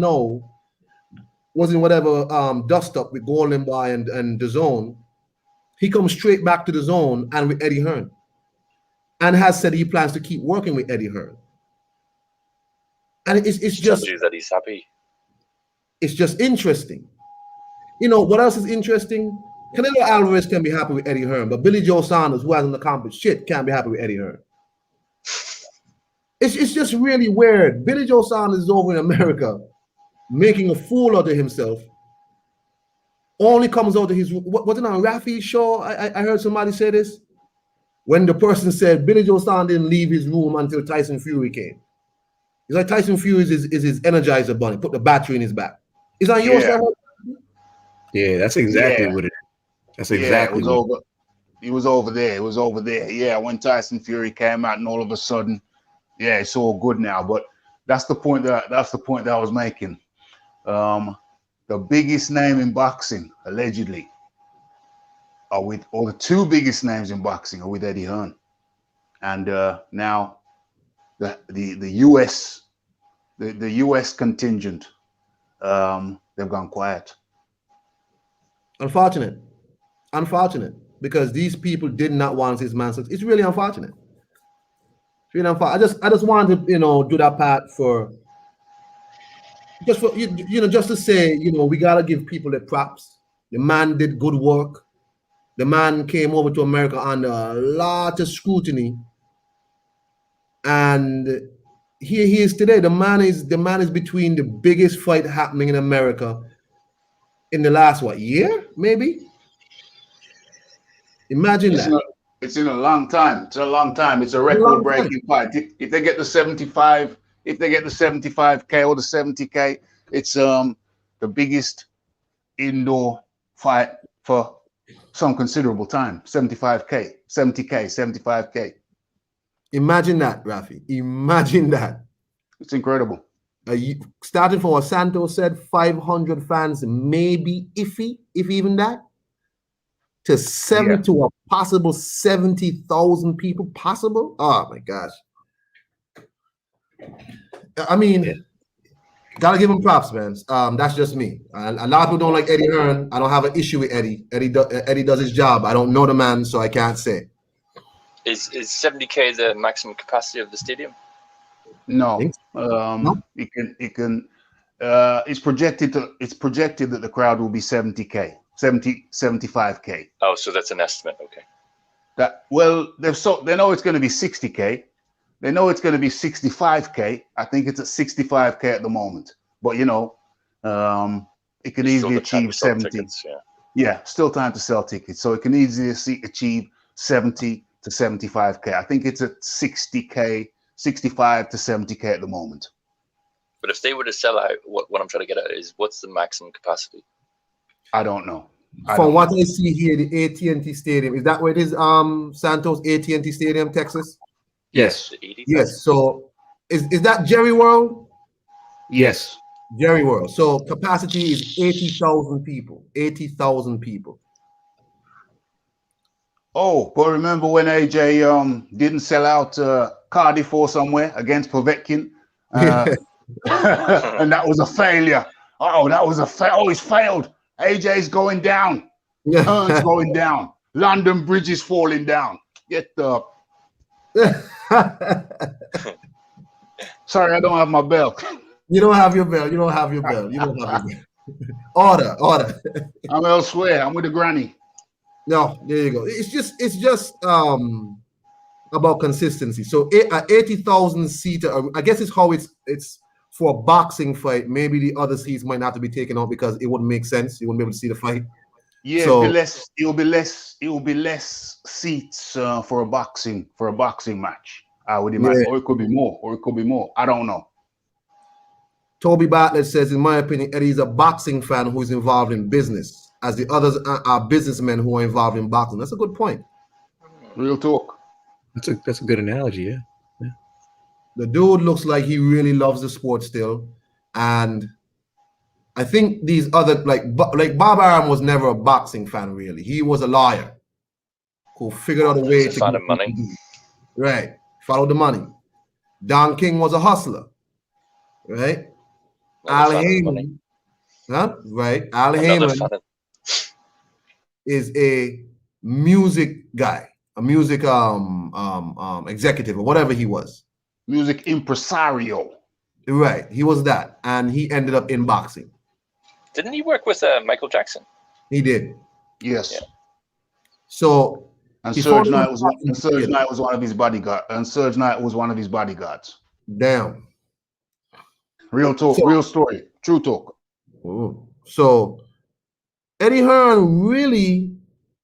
was in whatever dust up with Golden Boy and the Zone. He comes straight back to the Zone and with Eddie Hearn, and has said he plans to keep working with Eddie Hearn. And it's just that he's happy. It's just interesting. You know what else is interesting? Canelo Alvarez can be happy with Eddie Hearn, but Billy Joe Saunders, who hasn't accomplished shit, can't be happy with Eddie Hearn. It's just really weird. Billy Joe Saunders is over in America making a fool out of himself. Only comes out of his, was it on Rafi's show? I heard somebody say this. When the person said Billy Joe Saunders didn't leave his room until Tyson Fury came. He's like, Tyson Fury is his Energizer bunny, put the battery in his back. Is that your show? Yeah, that's exactly what it is. That's exactly it was over. He was over there. It was over there. Yeah, when Tyson Fury came out, and all of a sudden, yeah, it's all good now. But that's the point that I was making. The biggest name in boxing, allegedly, the two biggest names in boxing are with Eddie Hearn, and now the US contingent, they've gone quiet. Unfortunate, because these people did not want his man. It's really unfortunate. It's really unfortunate. I just wanted to do that part just to say, we gotta give people the props. The man did good work. The man came over to America under a lot of scrutiny, and here he is today. The man is between the biggest fight happening in America in the last year, maybe. Imagine that. It's in a long time. It's a long time. It's a record-breaking fight. If they get the 75, or the 70K, it's the biggest indoor fight for some considerable time. 75K, 70K, 75K. Imagine that, Rafi. Imagine that. It's incredible. Starting from what Santos said, 500 fans, maybe if even that, to to a possible 70,000 people possible. Oh my gosh. I mean, gotta give him props, man. That's just me. A lot of people don't like Eddie Hearn. I don't have an issue with Eddie. Eddie does his job. I don't know the man, so I can't say. Is 70K the maximum capacity of the stadium? No. It can. It's projected that the crowd will be 70K, 75K. Oh, so that's an estimate. Okay. They know it's going to be 60K. They know it's going to be 65K. I think it's at 65K at the moment. But it can easily achieve 70. Tickets, still time to sell tickets. So it can easily achieve 70 to 75K. I think it's at 60K, 65 to 70K at the moment. But if they were to sell out, what I'm trying to get at is, what's the maximum capacity? I don't know. From what I see here, the AT&T Stadium, is that where it is? Santos AT&T Stadium, Texas. Yes. Yes. So is that Jerry World? Yes. Jerry World. So capacity is 80,000 people. 80,000 people. Oh, but remember when AJ didn't sell out Cardiff or somewhere against Povetkin? And that was a failure. Oh, that was a fail. Oh, he's failed. AJ's going down. Hearn's going down. London Bridge is falling down. Get the Sorry, I don't have my belt. You don't have your bell. You don't have your bell. You don't have your bell. Order. I'm elsewhere. I'm with the granny. No, there you go. It's just about consistency. So 80,000 seater, I guess it's how it's for a boxing fight. Maybe the other seats might have to be taken out because it wouldn't make sense. You wouldn't be able to see the fight. Yeah, So, it will be less seats for a boxing match. I would imagine, Yeah. or it could be more. I don't know. Toby Bartlett says, in my opinion, Eddie's a boxing fan who's involved in business, as the others are businessmen who are involved in boxing. That's a good point. Real talk. That's a good analogy. Yeah. The dude looks like he really loves the sport still, and I think these other like Bob Arum was never a boxing fan really. He was a lawyer who figured out a way to get money. Right, follow the money. Don King was a hustler, right? Al Heyman, right? Al Heyman is a music guy, a music executive or whatever he was. Music impresario. Right, he was that, and he ended up in boxing. Didn't he work with Michael Jackson? He did. Yes. Yeah. So and Serge Knight was one of his bodyguards. And Serge Knight was one of his bodyguards. Damn. Real talk, real story, true talk. So Eddie Hearn really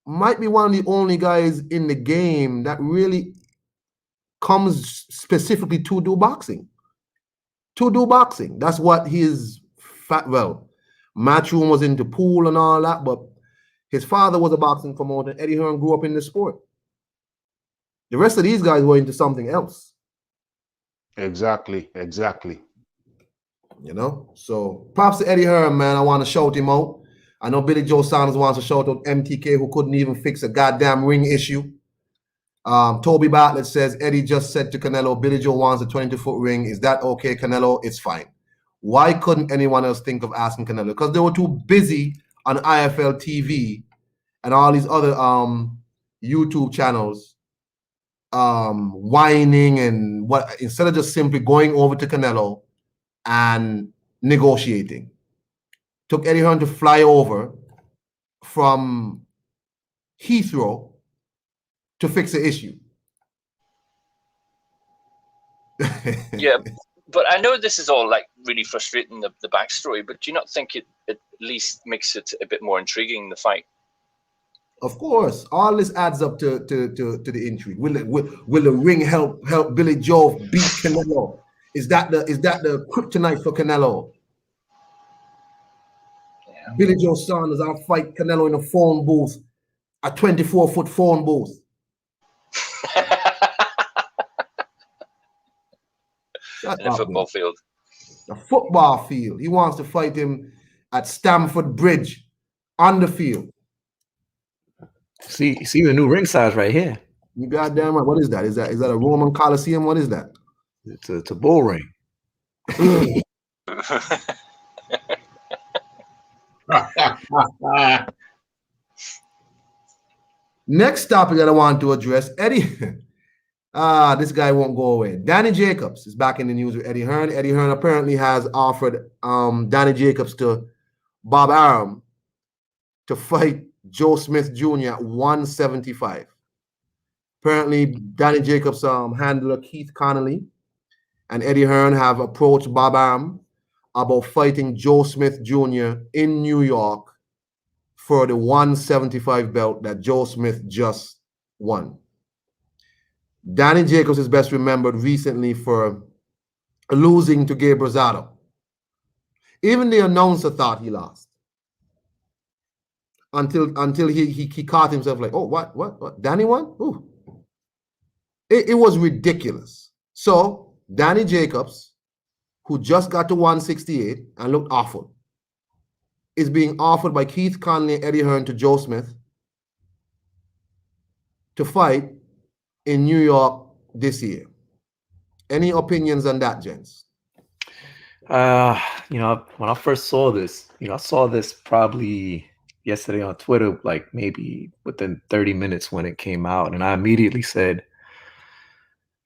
might be one of the only guys in the game that really comes specifically to do boxing. That's what his Matchroom was into pool and all that, but his father was a boxing promoter. Eddie Hearn grew up in the sport. The rest of these guys were into something else. Exactly. You know, so props to Eddie Hearn, man. I want to shout him out. I know Billy Joe Saunders wants to shout out MTK, who couldn't even fix a goddamn ring issue. Toby Bartlett says, Eddie just said to Canelo, Billy Joe wants a 22-foot ring. Is that okay, Canelo? It's fine. Why couldn't anyone else think of asking Canelo? Because they were too busy on IFL TV and all these other YouTube channels whining and what, instead of just simply going over to Canelo and negotiating. Took Eddie Hearn to fly over from Heathrow to fix the issue. Yeah, but I know this is all like really frustrating, the backstory, but do you not think it at least makes it a bit more intriguing, the fight? Of course, all this adds up to the intrigue. Will the ring help Billy Joe beat Canelo? Is that the kryptonite for Canelo? Yeah. Billy Joe Saunders, I'll fight Canelo in a phone booth, a 24-foot phone booth. In a football field. A football field. He wants to fight him at Stamford Bridge on the field. See the new ring size right here. You goddamn right. What is that? Is that a Roman Coliseum? What is that? It's a bull ring. Next topic that I want to address, Eddie. This guy won't go away. Danny Jacobs is back in the news with Eddie Hearn. Eddie Hearn apparently has offered Danny Jacobs to Bob Arum to fight Joe Smith Jr. at 175. Apparently, Danny Jacobs' handler Keith Connolly and Eddie Hearn have approached Bob Arum about fighting Joe Smith Jr. in New York for the 175 belt that Joe Smith just won. Danny Jacobs is best remembered recently for losing to Gabe Rosado. Even the announcer thought he lost. Until he caught himself like, oh, what? Danny won? Ooh. It was ridiculous. So Danny Jacobs, who just got to 168 and looked awful, is being offered by Keith Conley and Eddie Hearn to Joe Smith to fight in New York this year. Any opinions on that, gents? When I first saw this, I saw this probably yesterday on Twitter, like maybe within 30 minutes when it came out, and I immediately said,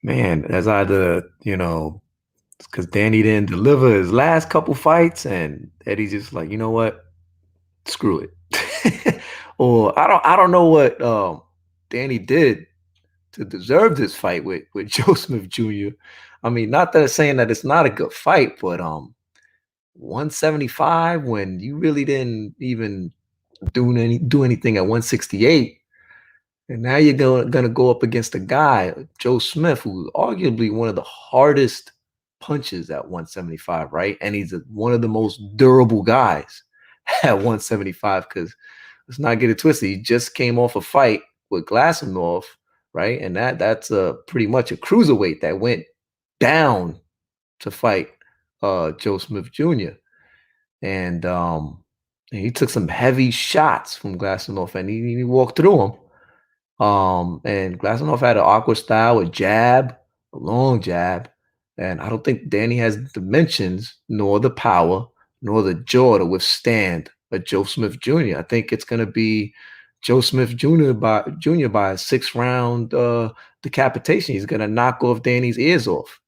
Man, as either, because Danny didn't deliver his last couple fights, and Eddie's just like, you know what, screw it. Or I don't know what Danny did to deserve this fight with Joe Smith Jr. I mean, not that it's saying that it's not a good fight, but 175 when you really didn't even do anything at 168. And now you're gonna go up against a guy, Joe Smith, who's arguably one of the hardest punches at 175, right? And he's one of the most durable guys at 175. Because let's not get it twisted, he just came off a fight with Glasnoff, right? And that's pretty much a cruiserweight that went down to fight Joe Smith Jr. And he took some heavy shots from Glasnoff, and he walked through them. And Glasnoff had an awkward style, a jab, a long jab. And I don't think Danny has the dimensions, nor the power, nor the jaw to withstand a Joe Smith Jr. I think it's going to be Joe Smith Jr. by a 6-round decapitation. He's going to knock off Danny's ears off.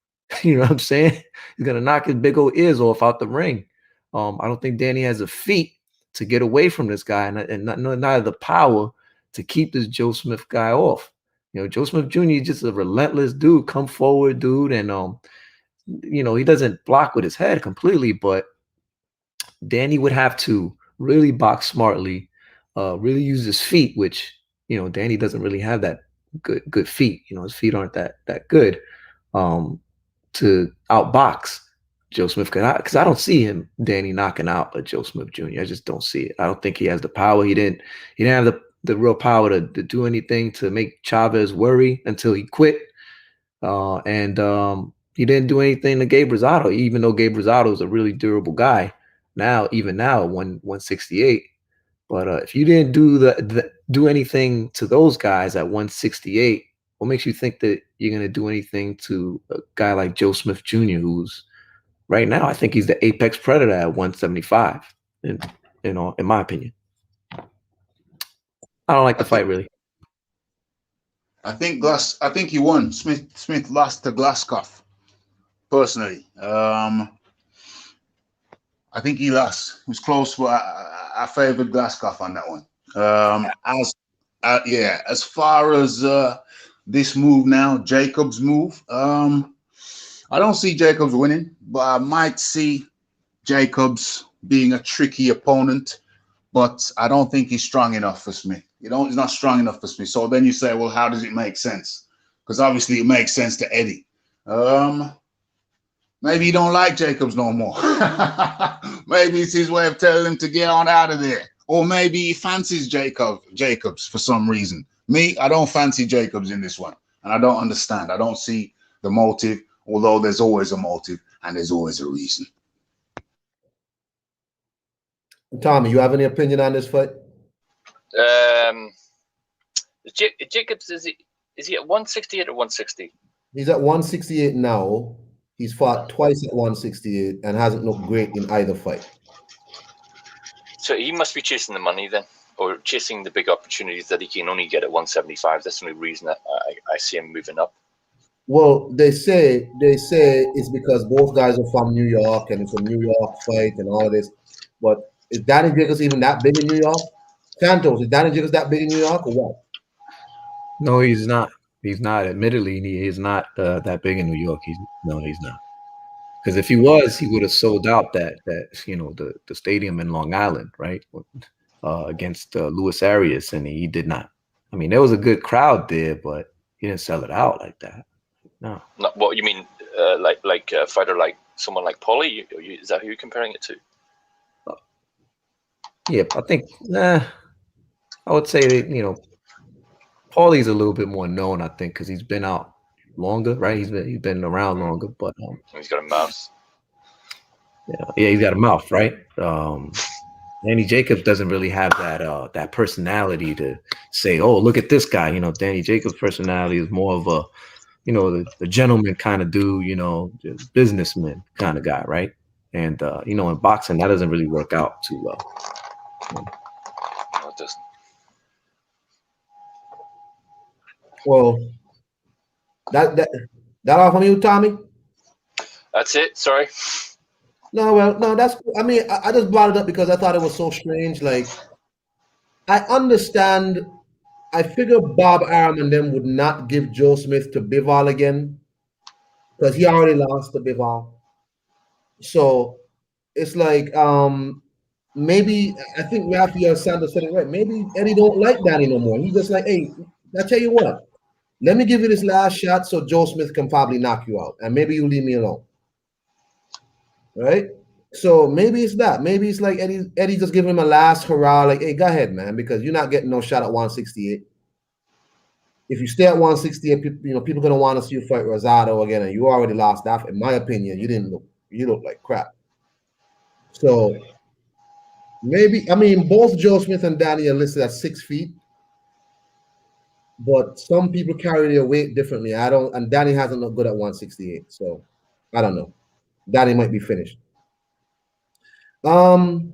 You know what I'm saying? He's going to knock his big old ears off out the ring. I don't think Danny has the feet to get away from this guy, and neither the power to keep this Joe Smith guy off. Joe Smith Jr. is just a relentless dude, come forward dude. And, he doesn't block with his head completely, but Danny would have to really box smartly, really use his feet, which, Danny doesn't really have that good feet. His feet aren't that good to outbox Joe Smith. Because I don't see Danny knocking out a Joe Smith Jr. I just don't see it. I don't think he has the power. He didn't have the real power to do anything to make Chavez worry until he quit. And he didn't do anything to Gabe Rosado, even though Gabe Rosado is a really durable guy even now, 168. But if you didn't do anything to those guys at 168, what makes you think that you're going to do anything to a guy like Joe Smith Jr., who's right now, I think he's the apex predator at 175, in my opinion. I don't like the fight, really. I think he won. Smith lost to Glaskov. Personally, I think he lost. It was close, but I favored Glaskov on that one. As far as this move now, Jacobs' move, I don't see Jacobs winning, but I might see Jacobs being a tricky opponent. But I don't think he's strong enough for Smith. He's not strong enough for Smith. So then you say, well, how does it make sense? Because obviously it makes sense to Eddie. Maybe he don't like Jacobs no more. Maybe it's his way of telling him to get on out of there. Or maybe he fancies Jacobs for some reason. Me, I don't fancy Jacobs in this one. And I don't understand. I don't see the motive, although there's always a motive and there's always a reason. Tommy, you have any opinion on this fight? Jacobs, is he at 168 or 160? He's at 168 now. He's fought twice at 168 and hasn't looked great in either fight. So he must be chasing the money then, or chasing the big opportunities that he can only get at 175. That's the only reason that I see him moving up. Well, they say it's because both guys are from New York and it's a New York fight and all of this. But is Danny Jacobs even that big in New York? Santos, is Danny Jacobs that big in New York or what? No, he's not. He's not. Admittedly, he is not that big in New York. He's not. Because if he was, he would have sold out that the stadium in Long Island, right, against Luis Arias, and he did not. I mean, there was a good crowd there, but he didn't sell it out like that. No. What you mean, like a fighter like someone like Paulie? Is that who you're comparing it to? Yeah, I think. I would say that, Paulie's a little bit more known, I think, because he's been out longer, right? He's been around longer, but he's got a mouth. Yeah, he's got a mouth, right? Danny Jacobs doesn't really have that personality to say, "Oh, look at this guy." Danny Jacobs' personality is more of a, the gentleman kind of dude, just businessman kind of guy, right? And in boxing, that doesn't really work out too well. No, it doesn't. Well, That all from you, Tommy? That's it. Sorry. No, well, no, that's cool. I mean, I just brought it up because I thought it was so strange. Like, I understand. I figure Bob Arum and them would not give Joe Smith to Bivol again because he already lost to Bivol. So it's like, maybe I think Rafael Sanders said it right. Maybe Eddie don't like Danny no more. He's just like, hey, I tell you what, let me give you this last shot so Joe Smith can probably knock you out, and maybe you leave me alone. Right? So maybe it's that. Maybe it's like Eddie just giving him a last hurrah, like, hey, go ahead, man, because you're not getting no shot at 168. If you stay at 168, people gonna want to see you fight Rosado again, and you already lost that. In my opinion, you look like crap. So maybe, I mean, both Joe Smith and Danny are listed at 6 feet, but some people carry their weight differently. And Danny hasn't looked good at 168, so I don't know. Danny might be finished. So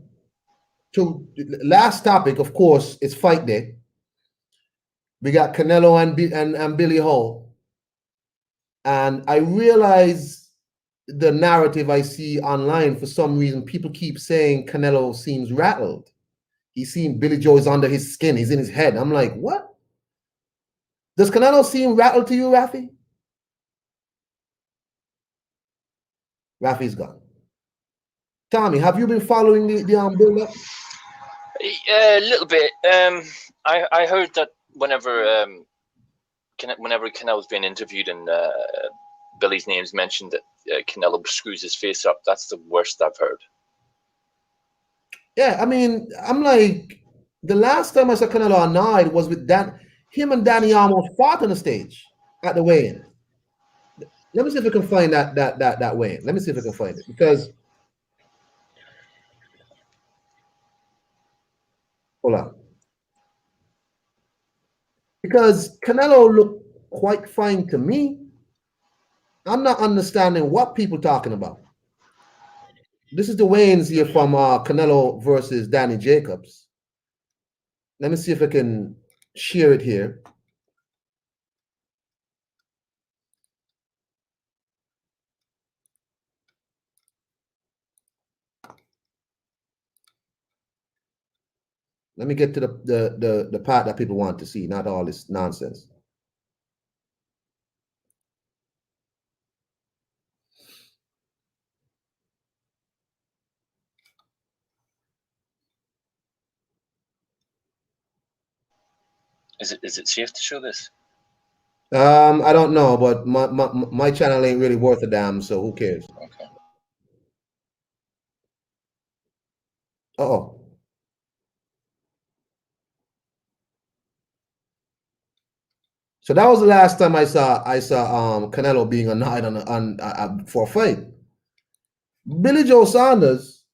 last topic, of course, is fight day. We got Canelo and Billy Ho, and I realize the narrative I see online, for some reason, people keep saying Canelo seems rattled. He seems Billy Joe is under his skin. He's in his head. I'm like, what? Does Canelo seem rattled to you, Rafi? Rafi's gone. Tommy, have you been following the build-up? A little bit. I heard that whenever Canelo's being interviewed and Billy's name's mentioned, that Canelo screws his face up. That's the worst I've heard. Yeah, I mean, I'm like, the last time I saw Canelo annoyed was with Dan. Him and Danny almost fought on the stage at the weigh-in. Let me see if I can find that weigh-in. Let me see if I can find it, because hold on. Because Canelo looked quite fine to me. I'm not understanding what people talking about. This is the weigh-ins here from Canelo versus Danny Jacobs. Let me see if I can share it here. Let me get to the part that people want to see, not all this nonsense. Is it safe to show this? I don't know, but my channel ain't really worth a damn, so who cares? Okay. Uh-oh. So that was the last time I saw Canelo being annoyed on for a fight. Billy Joe Saunders,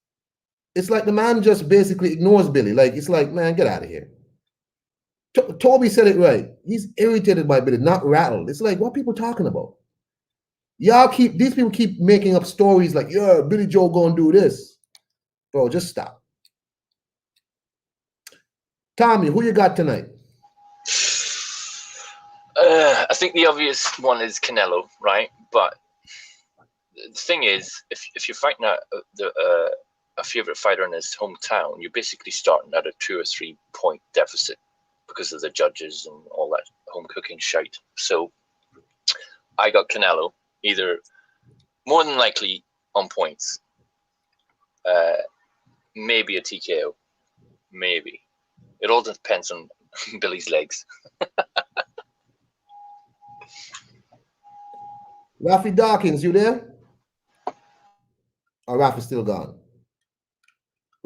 it's like the man just basically ignores Billy. Like, it's like, man, get out of here. Toby said it right. He's irritated by Billy, not rattled. It's like, what people talking about? These people keep making up stories like, yeah, Billy Joe gonna do this. Bro, just stop. Tommy, who you got tonight? I think the obvious one is Canelo, right? But the thing is, if you're fighting a favorite fighter in his hometown, you're basically starting at a 2 or 3 point deficit because of the judges and all that home cooking shite. So I got Canelo, either more than likely on points, maybe a TKO, maybe. It all depends on Billy's legs. Rafi Dawkins, you there? Or Rafi's still gone?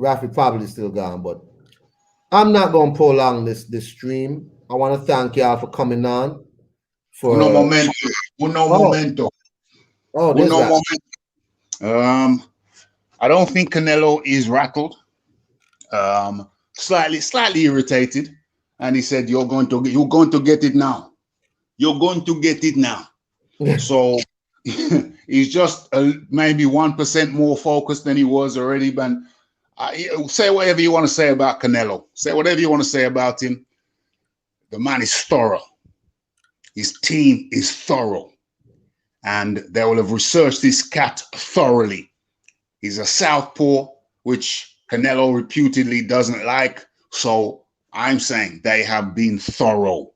Rafi probably still gone, but I'm not going to prolong this stream. I want to thank y'all for coming on. Uno momento. Oh, there's that. I don't think Canelo is rattled. Slightly irritated, and he said, "You're going to get it now. You're going to get it now." So he's just maybe 1% more focused than he was already. But say whatever you want to say about Canelo. Say whatever you want to say about him. The man is thorough. His team is thorough. and they will have researched this cat thoroughly. He's a southpaw, which Canelo reputedly doesn't like. So I'm saying they have been thorough,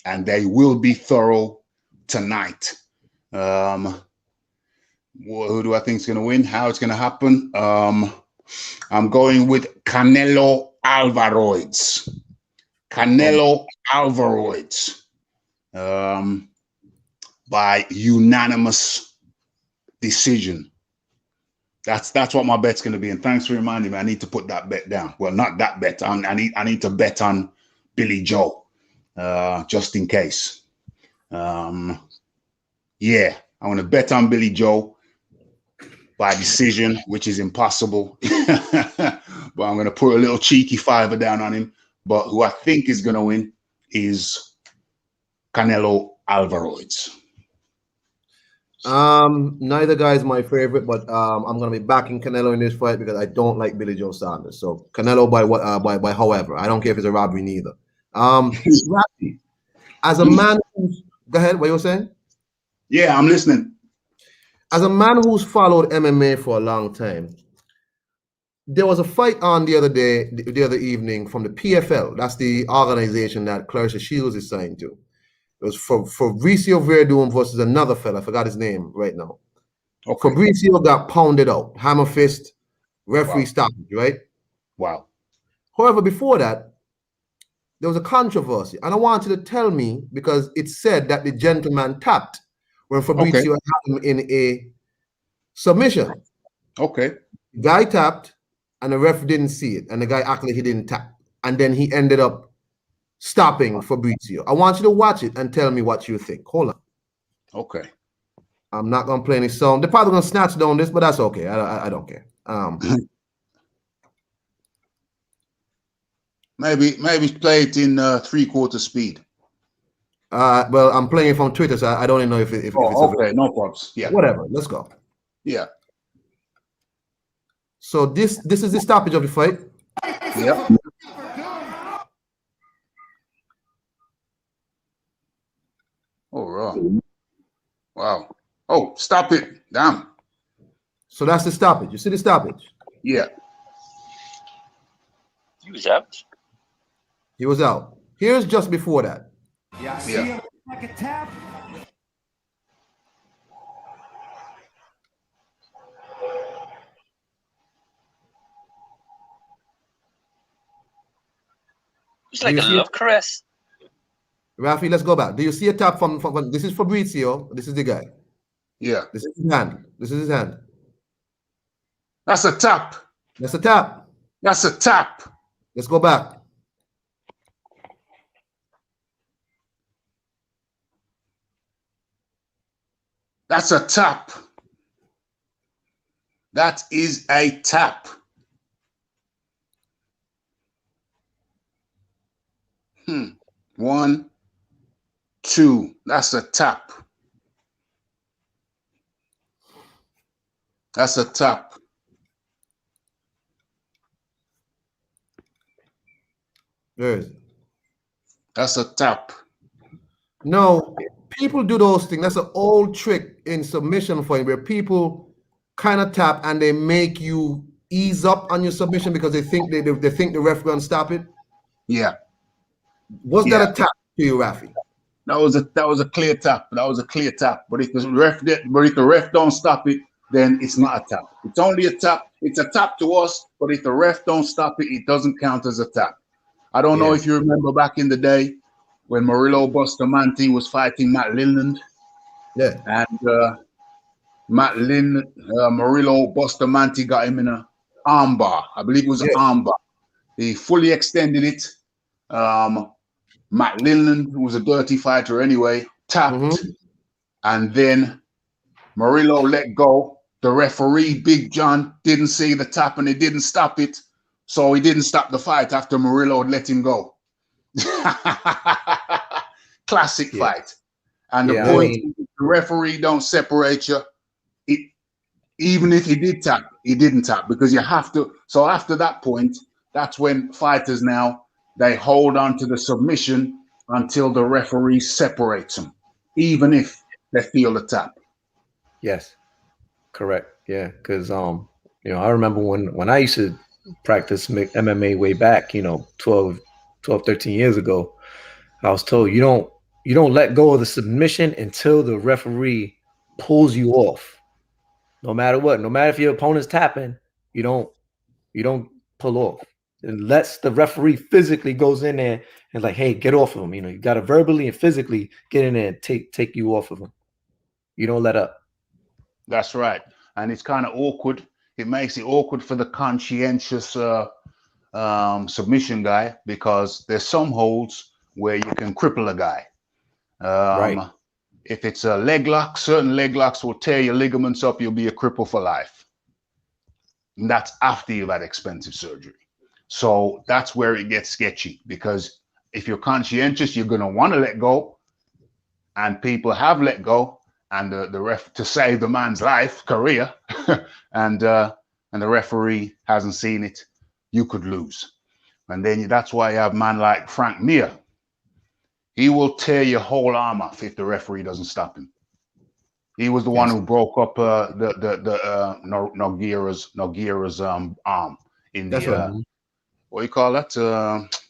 and they will be thorough tonight. Who do I think is going to win? How it's going to happen? I'm going with Canelo Alvarez. Canelo Alvarez. By unanimous decision. That's what my bet's going to be. And thanks for reminding me. I need to put that bet down. Well, not that bet. I need to bet on Billy Joe, just in case. Yeah, I want to bet on Billy Joe by decision, which is impossible. But I'm going to put a little cheeky $5 down on him. But who I think is going to win is Canelo Alvarez. Neither guy is my favorite, but I'm gonna be backing Canelo in this fight because I don't like Billy Joe Saunders. So Canelo by what by however. I don't care if it's a robbery neither. Rafi, as a man who's, go ahead, what you were saying? Yeah, I'm listening. As a man who's followed MMA for a long time, there was a fight on the other evening from the PFL. That's the organization that Clarissa Shields is signed to. It was for Fabricio Verdum versus another fella. I forgot his name right now. Okay. Fabricio got pounded out, hammer fist, referee stoppage, right? Wow. However, before that, there was a controversy. And I want you to tell me, because it said that the gentleman tapped when Fabricio had him in a submission. Okay. The guy tapped, and the ref didn't see it. And the guy acted like he didn't tap. And then he ended up stopping Fabricio. I want you to watch it and tell me what you think. Hold on. Okay. I'm not gonna play any song. They're probably gonna snatch down this, but that's okay. I don't care. Maybe play it in 3/4 speed. Well, I'm playing it from Twitter, so I don't even know if it's okay. No problems. Yeah. Whatever. Let's go. Yeah. So this is the stoppage of the fight. Yeah. Oh, wow. Wow. Oh, stop it. Damn. So that's the stoppage. You see the stoppage? Yeah. He was out. He was out. Here's just before that. Yeah, I see him like a tap. It's like a love caress. Rafi, let's go back. Do you see a tap from this is Fabrizio? This is the guy. Yeah. This is his hand. This is his hand. That's a tap. That's a tap. That's a tap. Let's go back. That's a tap. That is a tap. 1, 2. That's a tap. That's a tap. Where is it? That's a tap. No, people do those things. That's an old trick in submission fight where people kind of tap and they make you ease up on your submission because they think they think the ref gonna stop it. Yeah. Was that a tap to you, Rafi? That was a clear tap. That was a clear tap. But if the ref don't stop it, then it's not a tap. It's only a tap. It's a tap to us, but if the ref don't stop it, it doesn't count as a tap. I don't know if you remember back in the day when Murillo Bustamante was fighting Matt Lindland. Yeah. And Murillo Bustamante got him in an armbar. I believe it was an armbar. He fully extended it. Matt Lindland, who was a dirty fighter anyway, tapped. And then Murillo let go. The referee, Big John, didn't see the tap and he didn't stop it. So he didn't stop the fight after Murillo let him go. Classic fight. And the point is, the referee don't separate you. Even if he did tap, he didn't tap because you have to. So after that point, that's when fighters now, they hold on to the submission until the referee separates them, even if they feel the tap. Yes, correct. Yeah, because I remember when I used to practice MMA way back, 12, 13 years ago, I was told you don't let go of the submission until the referee pulls you off. No matter what, no matter if your opponent's tapping, you don't you don't pull off. Unless the referee physically goes in there and like, hey, get off of him. You got to verbally and physically get in there and take you off of him. You don't let up. That's right. And it's kind of awkward. It makes it awkward for the conscientious submission guy, because there's some holds where you can cripple a guy. Right. If it's a leg lock, certain leg locks will tear your ligaments up. You'll be a cripple for life. And that's after you've had expensive surgery. So that's where it gets sketchy, because if you're conscientious, you're going to want to let go. And people have let go, and the ref, to save the man's life, career, and the referee hasn't seen it, you could lose. And then that's why you have a man like Frank Mir. He will tear your whole arm off if the referee doesn't stop him. He was the one who broke up Nogueira's arm in That's the right. what do you call that?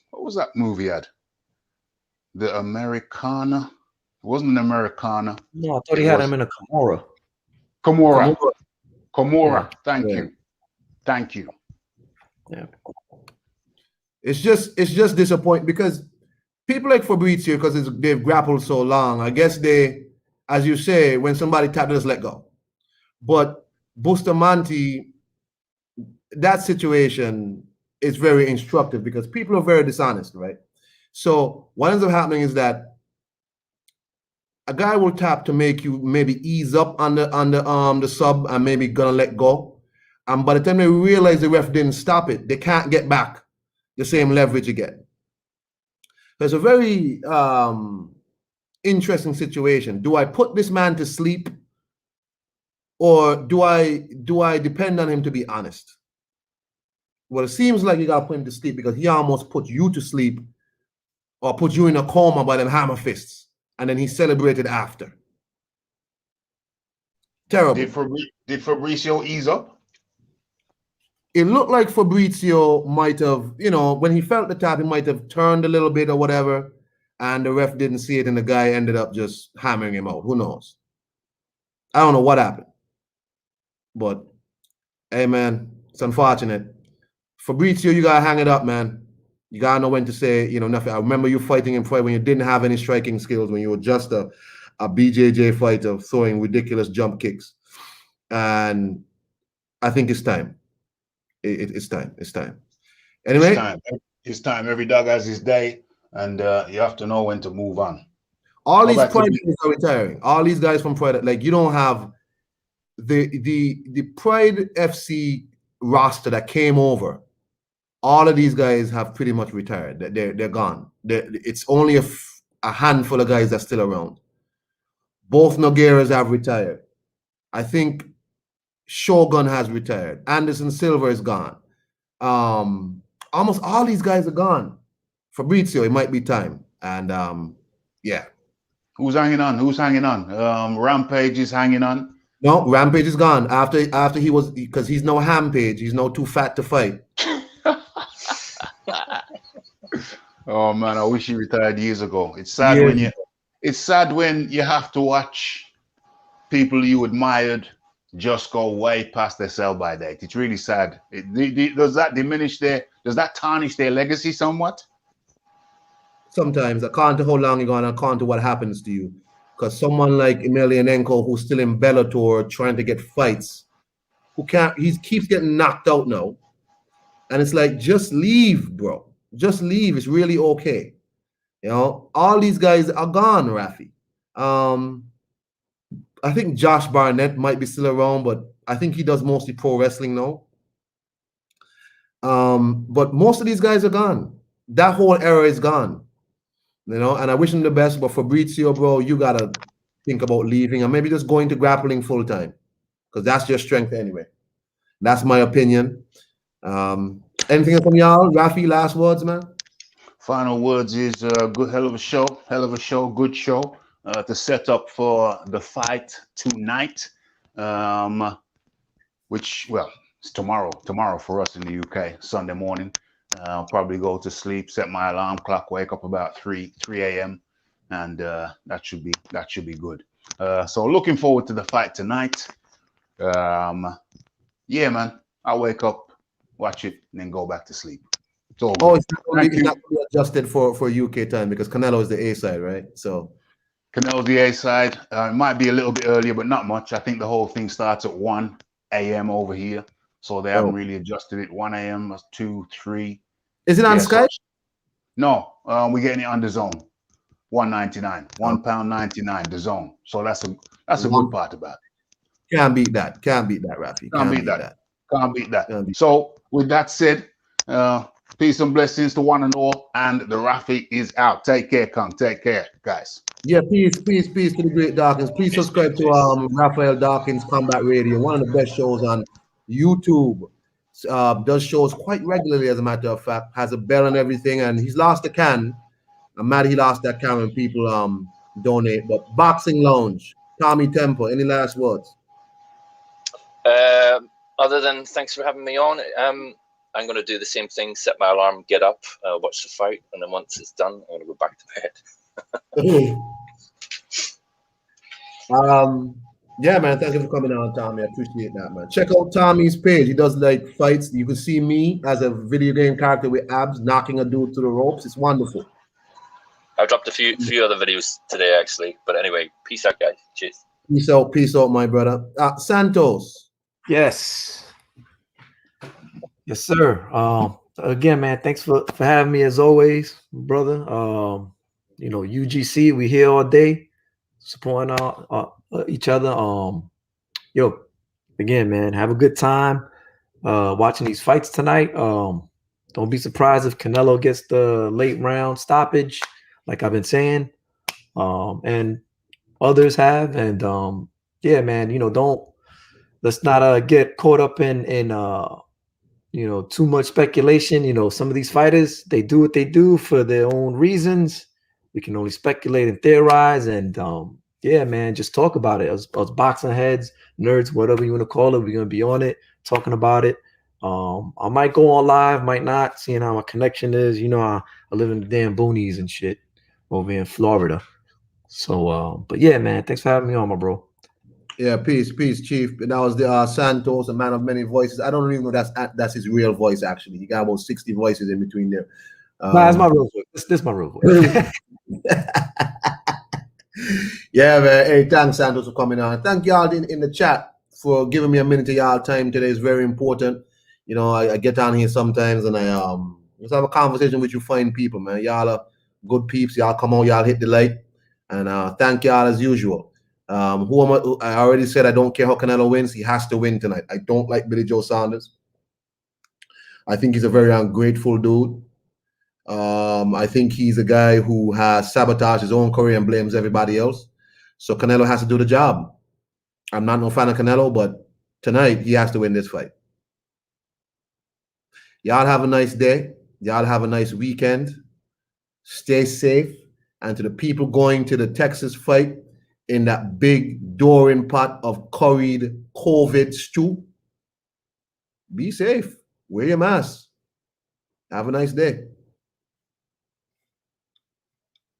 What was that movie had? The Americana. It wasn't an Americana. No, I thought It he had was him in a Kimura. Kimura. Yeah. Thank Yeah. you. Thank you. Yeah. It's just disappointing because people like Fabrizio, because they've grappled so long, I guess they, as you say, when somebody taps, just let go. But Bustamante, that situation is very instructive because people are very dishonest, right? So what ends up happening is that a guy will tap to make you maybe ease up on the sub and maybe gonna let go. And by the time they realize the ref didn't stop it, they can't get back the same leverage again. There's a very interesting situation. Do I put this man to sleep, or do I depend on him to be honest? Well, it seems like you gotta put him to sleep because he almost put you to sleep or put you in a coma by them hammer fists, and then he celebrated after. Terrible. Did Fabrizio ease up? It looked like Fabrizio might have, when he felt the tap, he might have turned a little bit or whatever, and the ref didn't see it, and the guy ended up just hammering him out. Who knows? I don't know what happened. But, hey, man, it's unfortunate. Fabrizio, you got to hang it up, man. You got to know when to say, nothing. I remember you fighting him when you didn't have any striking skills, when you were just a BJJ fighter throwing ridiculous jump kicks. And I think it's time. It's time. It's time. Anyway. It's time. Every dog has his day, and you have to know when to move on. All these Pride guys are retiring. All these guys from Pride, like, you don't have the Pride FC roster that came over. All of these guys have pretty much retired. They're gone. It's only a handful of guys that's still around. Both Nogueiras have retired. I think Shogun has retired. Anderson Silva is gone. Almost all these guys are gone. Fabrizio, it might be time. And yeah. Who's hanging on? Rampage is hanging on. No, Rampage is gone. After he was, because he's no Hampage. He's no too fat to fight. Oh man, I wish he retired years ago. It's sad when you have to watch people you admired just go way past their sell-by date. It's really sad. Does that tarnish their legacy somewhat? Sometimes, according to how long you're going, according to what happens to you. Because someone like Emelianenko, who's still in Bellator trying to get fights, he keeps getting knocked out now. And it's like, just leave, bro. Just leave. It's really okay. All these guys are gone, Rafi. I think Josh Barnett might be still around, but I think he does mostly pro wrestling now. But most of these guys are gone. That whole era is gone. And I wish him the best, but Fabrizio, bro, you gotta think about leaving and maybe just going to grappling full time, because that's your strength anyway. That's my opinion. Anything else from y'all? Rafi, last words, man? Final words is hell of a show, good show to set up for the fight tonight. which, well, it's tomorrow for us in the UK, Sunday morning. I'll probably go to sleep, set my alarm clock, wake up about 3 a.m. and that should be good. So looking forward to the fight tonight. Yeah, man, I'll wake up, watch it, and then go back to sleep. It's all Oh, good. it's not gonna be adjusted for UK time because Canelo is the A side, right? So Canelo's the A side. It might be a little bit earlier, but not much. I think the whole thing starts at 1 a.m. over here. So they haven't really adjusted it. 1 a.m., 2, 3. Is it on Skype? No, we're getting it on the zone. £1.99, £1.99 the zone. So that's a good part about it. Can't beat that. Can't beat that, Rafi. Can't beat that. Can't beat that. So with that said, peace and blessings to one and all. And the Rafi is out. Take care, Kung. Take care, guys. Yeah, peace to the great Dawkins. Please subscribe to Raphael Dawkins Combat Radio, one of the best shows on YouTube. Does shows quite regularly, as a matter of fact. Has a bell and everything, and he's lost a can. I'm mad he lost that can when people donate. But Boxing Lounge, Tommy Temple. Any last words? Other than thanks for having me on, I'm going to do the same thing, set my alarm, get up, watch the fight, and then once it's done, I'm going to go back to bed. Yeah, man, thank you for coming on, Tommy. I appreciate that, man. Check out Tommy's page. He does like fights. You can see me as a video game character with abs knocking a dude to the ropes. It's wonderful. I dropped a few other videos today, actually. But anyway, peace out, guys. Cheers. Peace out, my brother. Santos. Yes. Yes, sir. Again, man, thanks for having me as always, brother. You know, UGC, we here all day supporting each other. Yo, again, man, have a good time watching these fights tonight. Don't be surprised if Canelo gets the late round stoppage, like I've been saying, and others have. And yeah, man, you know, let's not get caught up in you know, too much speculation. You know, some of these fighters, they do what they do for their own reasons. We can only speculate and theorize, and yeah, man, just talk about it. Us boxing heads, nerds, whatever you want to call it, we're gonna be on it, talking about it. I might go on live, might not, seeing how my connection is. You know, I live in the damn boonies and shit over in Florida. So, but yeah, man, thanks for having me on, my bro. Yeah, peace, Chief. And that was the Santos, a man of many voices. I don't even know that's his real voice. Actually, he got about 60 voices in between there. Nah, that's my real voice. This is my real voice. Yeah, man. Hey, thanks, Santos, for coming on. Thank y'all in the chat for giving me a minute of y'all time today. Is very important. You know, I get on here sometimes and I just have a conversation with you fine people, man. Y'all are good peeps. Y'all come on, y'all hit the like, and thank y'all as usual. I already said I don't care how Canelo wins. He has to win tonight. I don't like Billy Joe Saunders. I think he's a very ungrateful dude. I think he's a guy who has sabotaged his own career and blames everybody else. So Canelo has to do the job. I'm not no fan of Canelo, but tonight he has to win this fight. Y'all have a nice day. Y'all have a nice weekend. Stay safe. And to the people going to the Texas fight in that big Doran pot of curried COVID stew, be safe. Wear your mask. Have a nice day.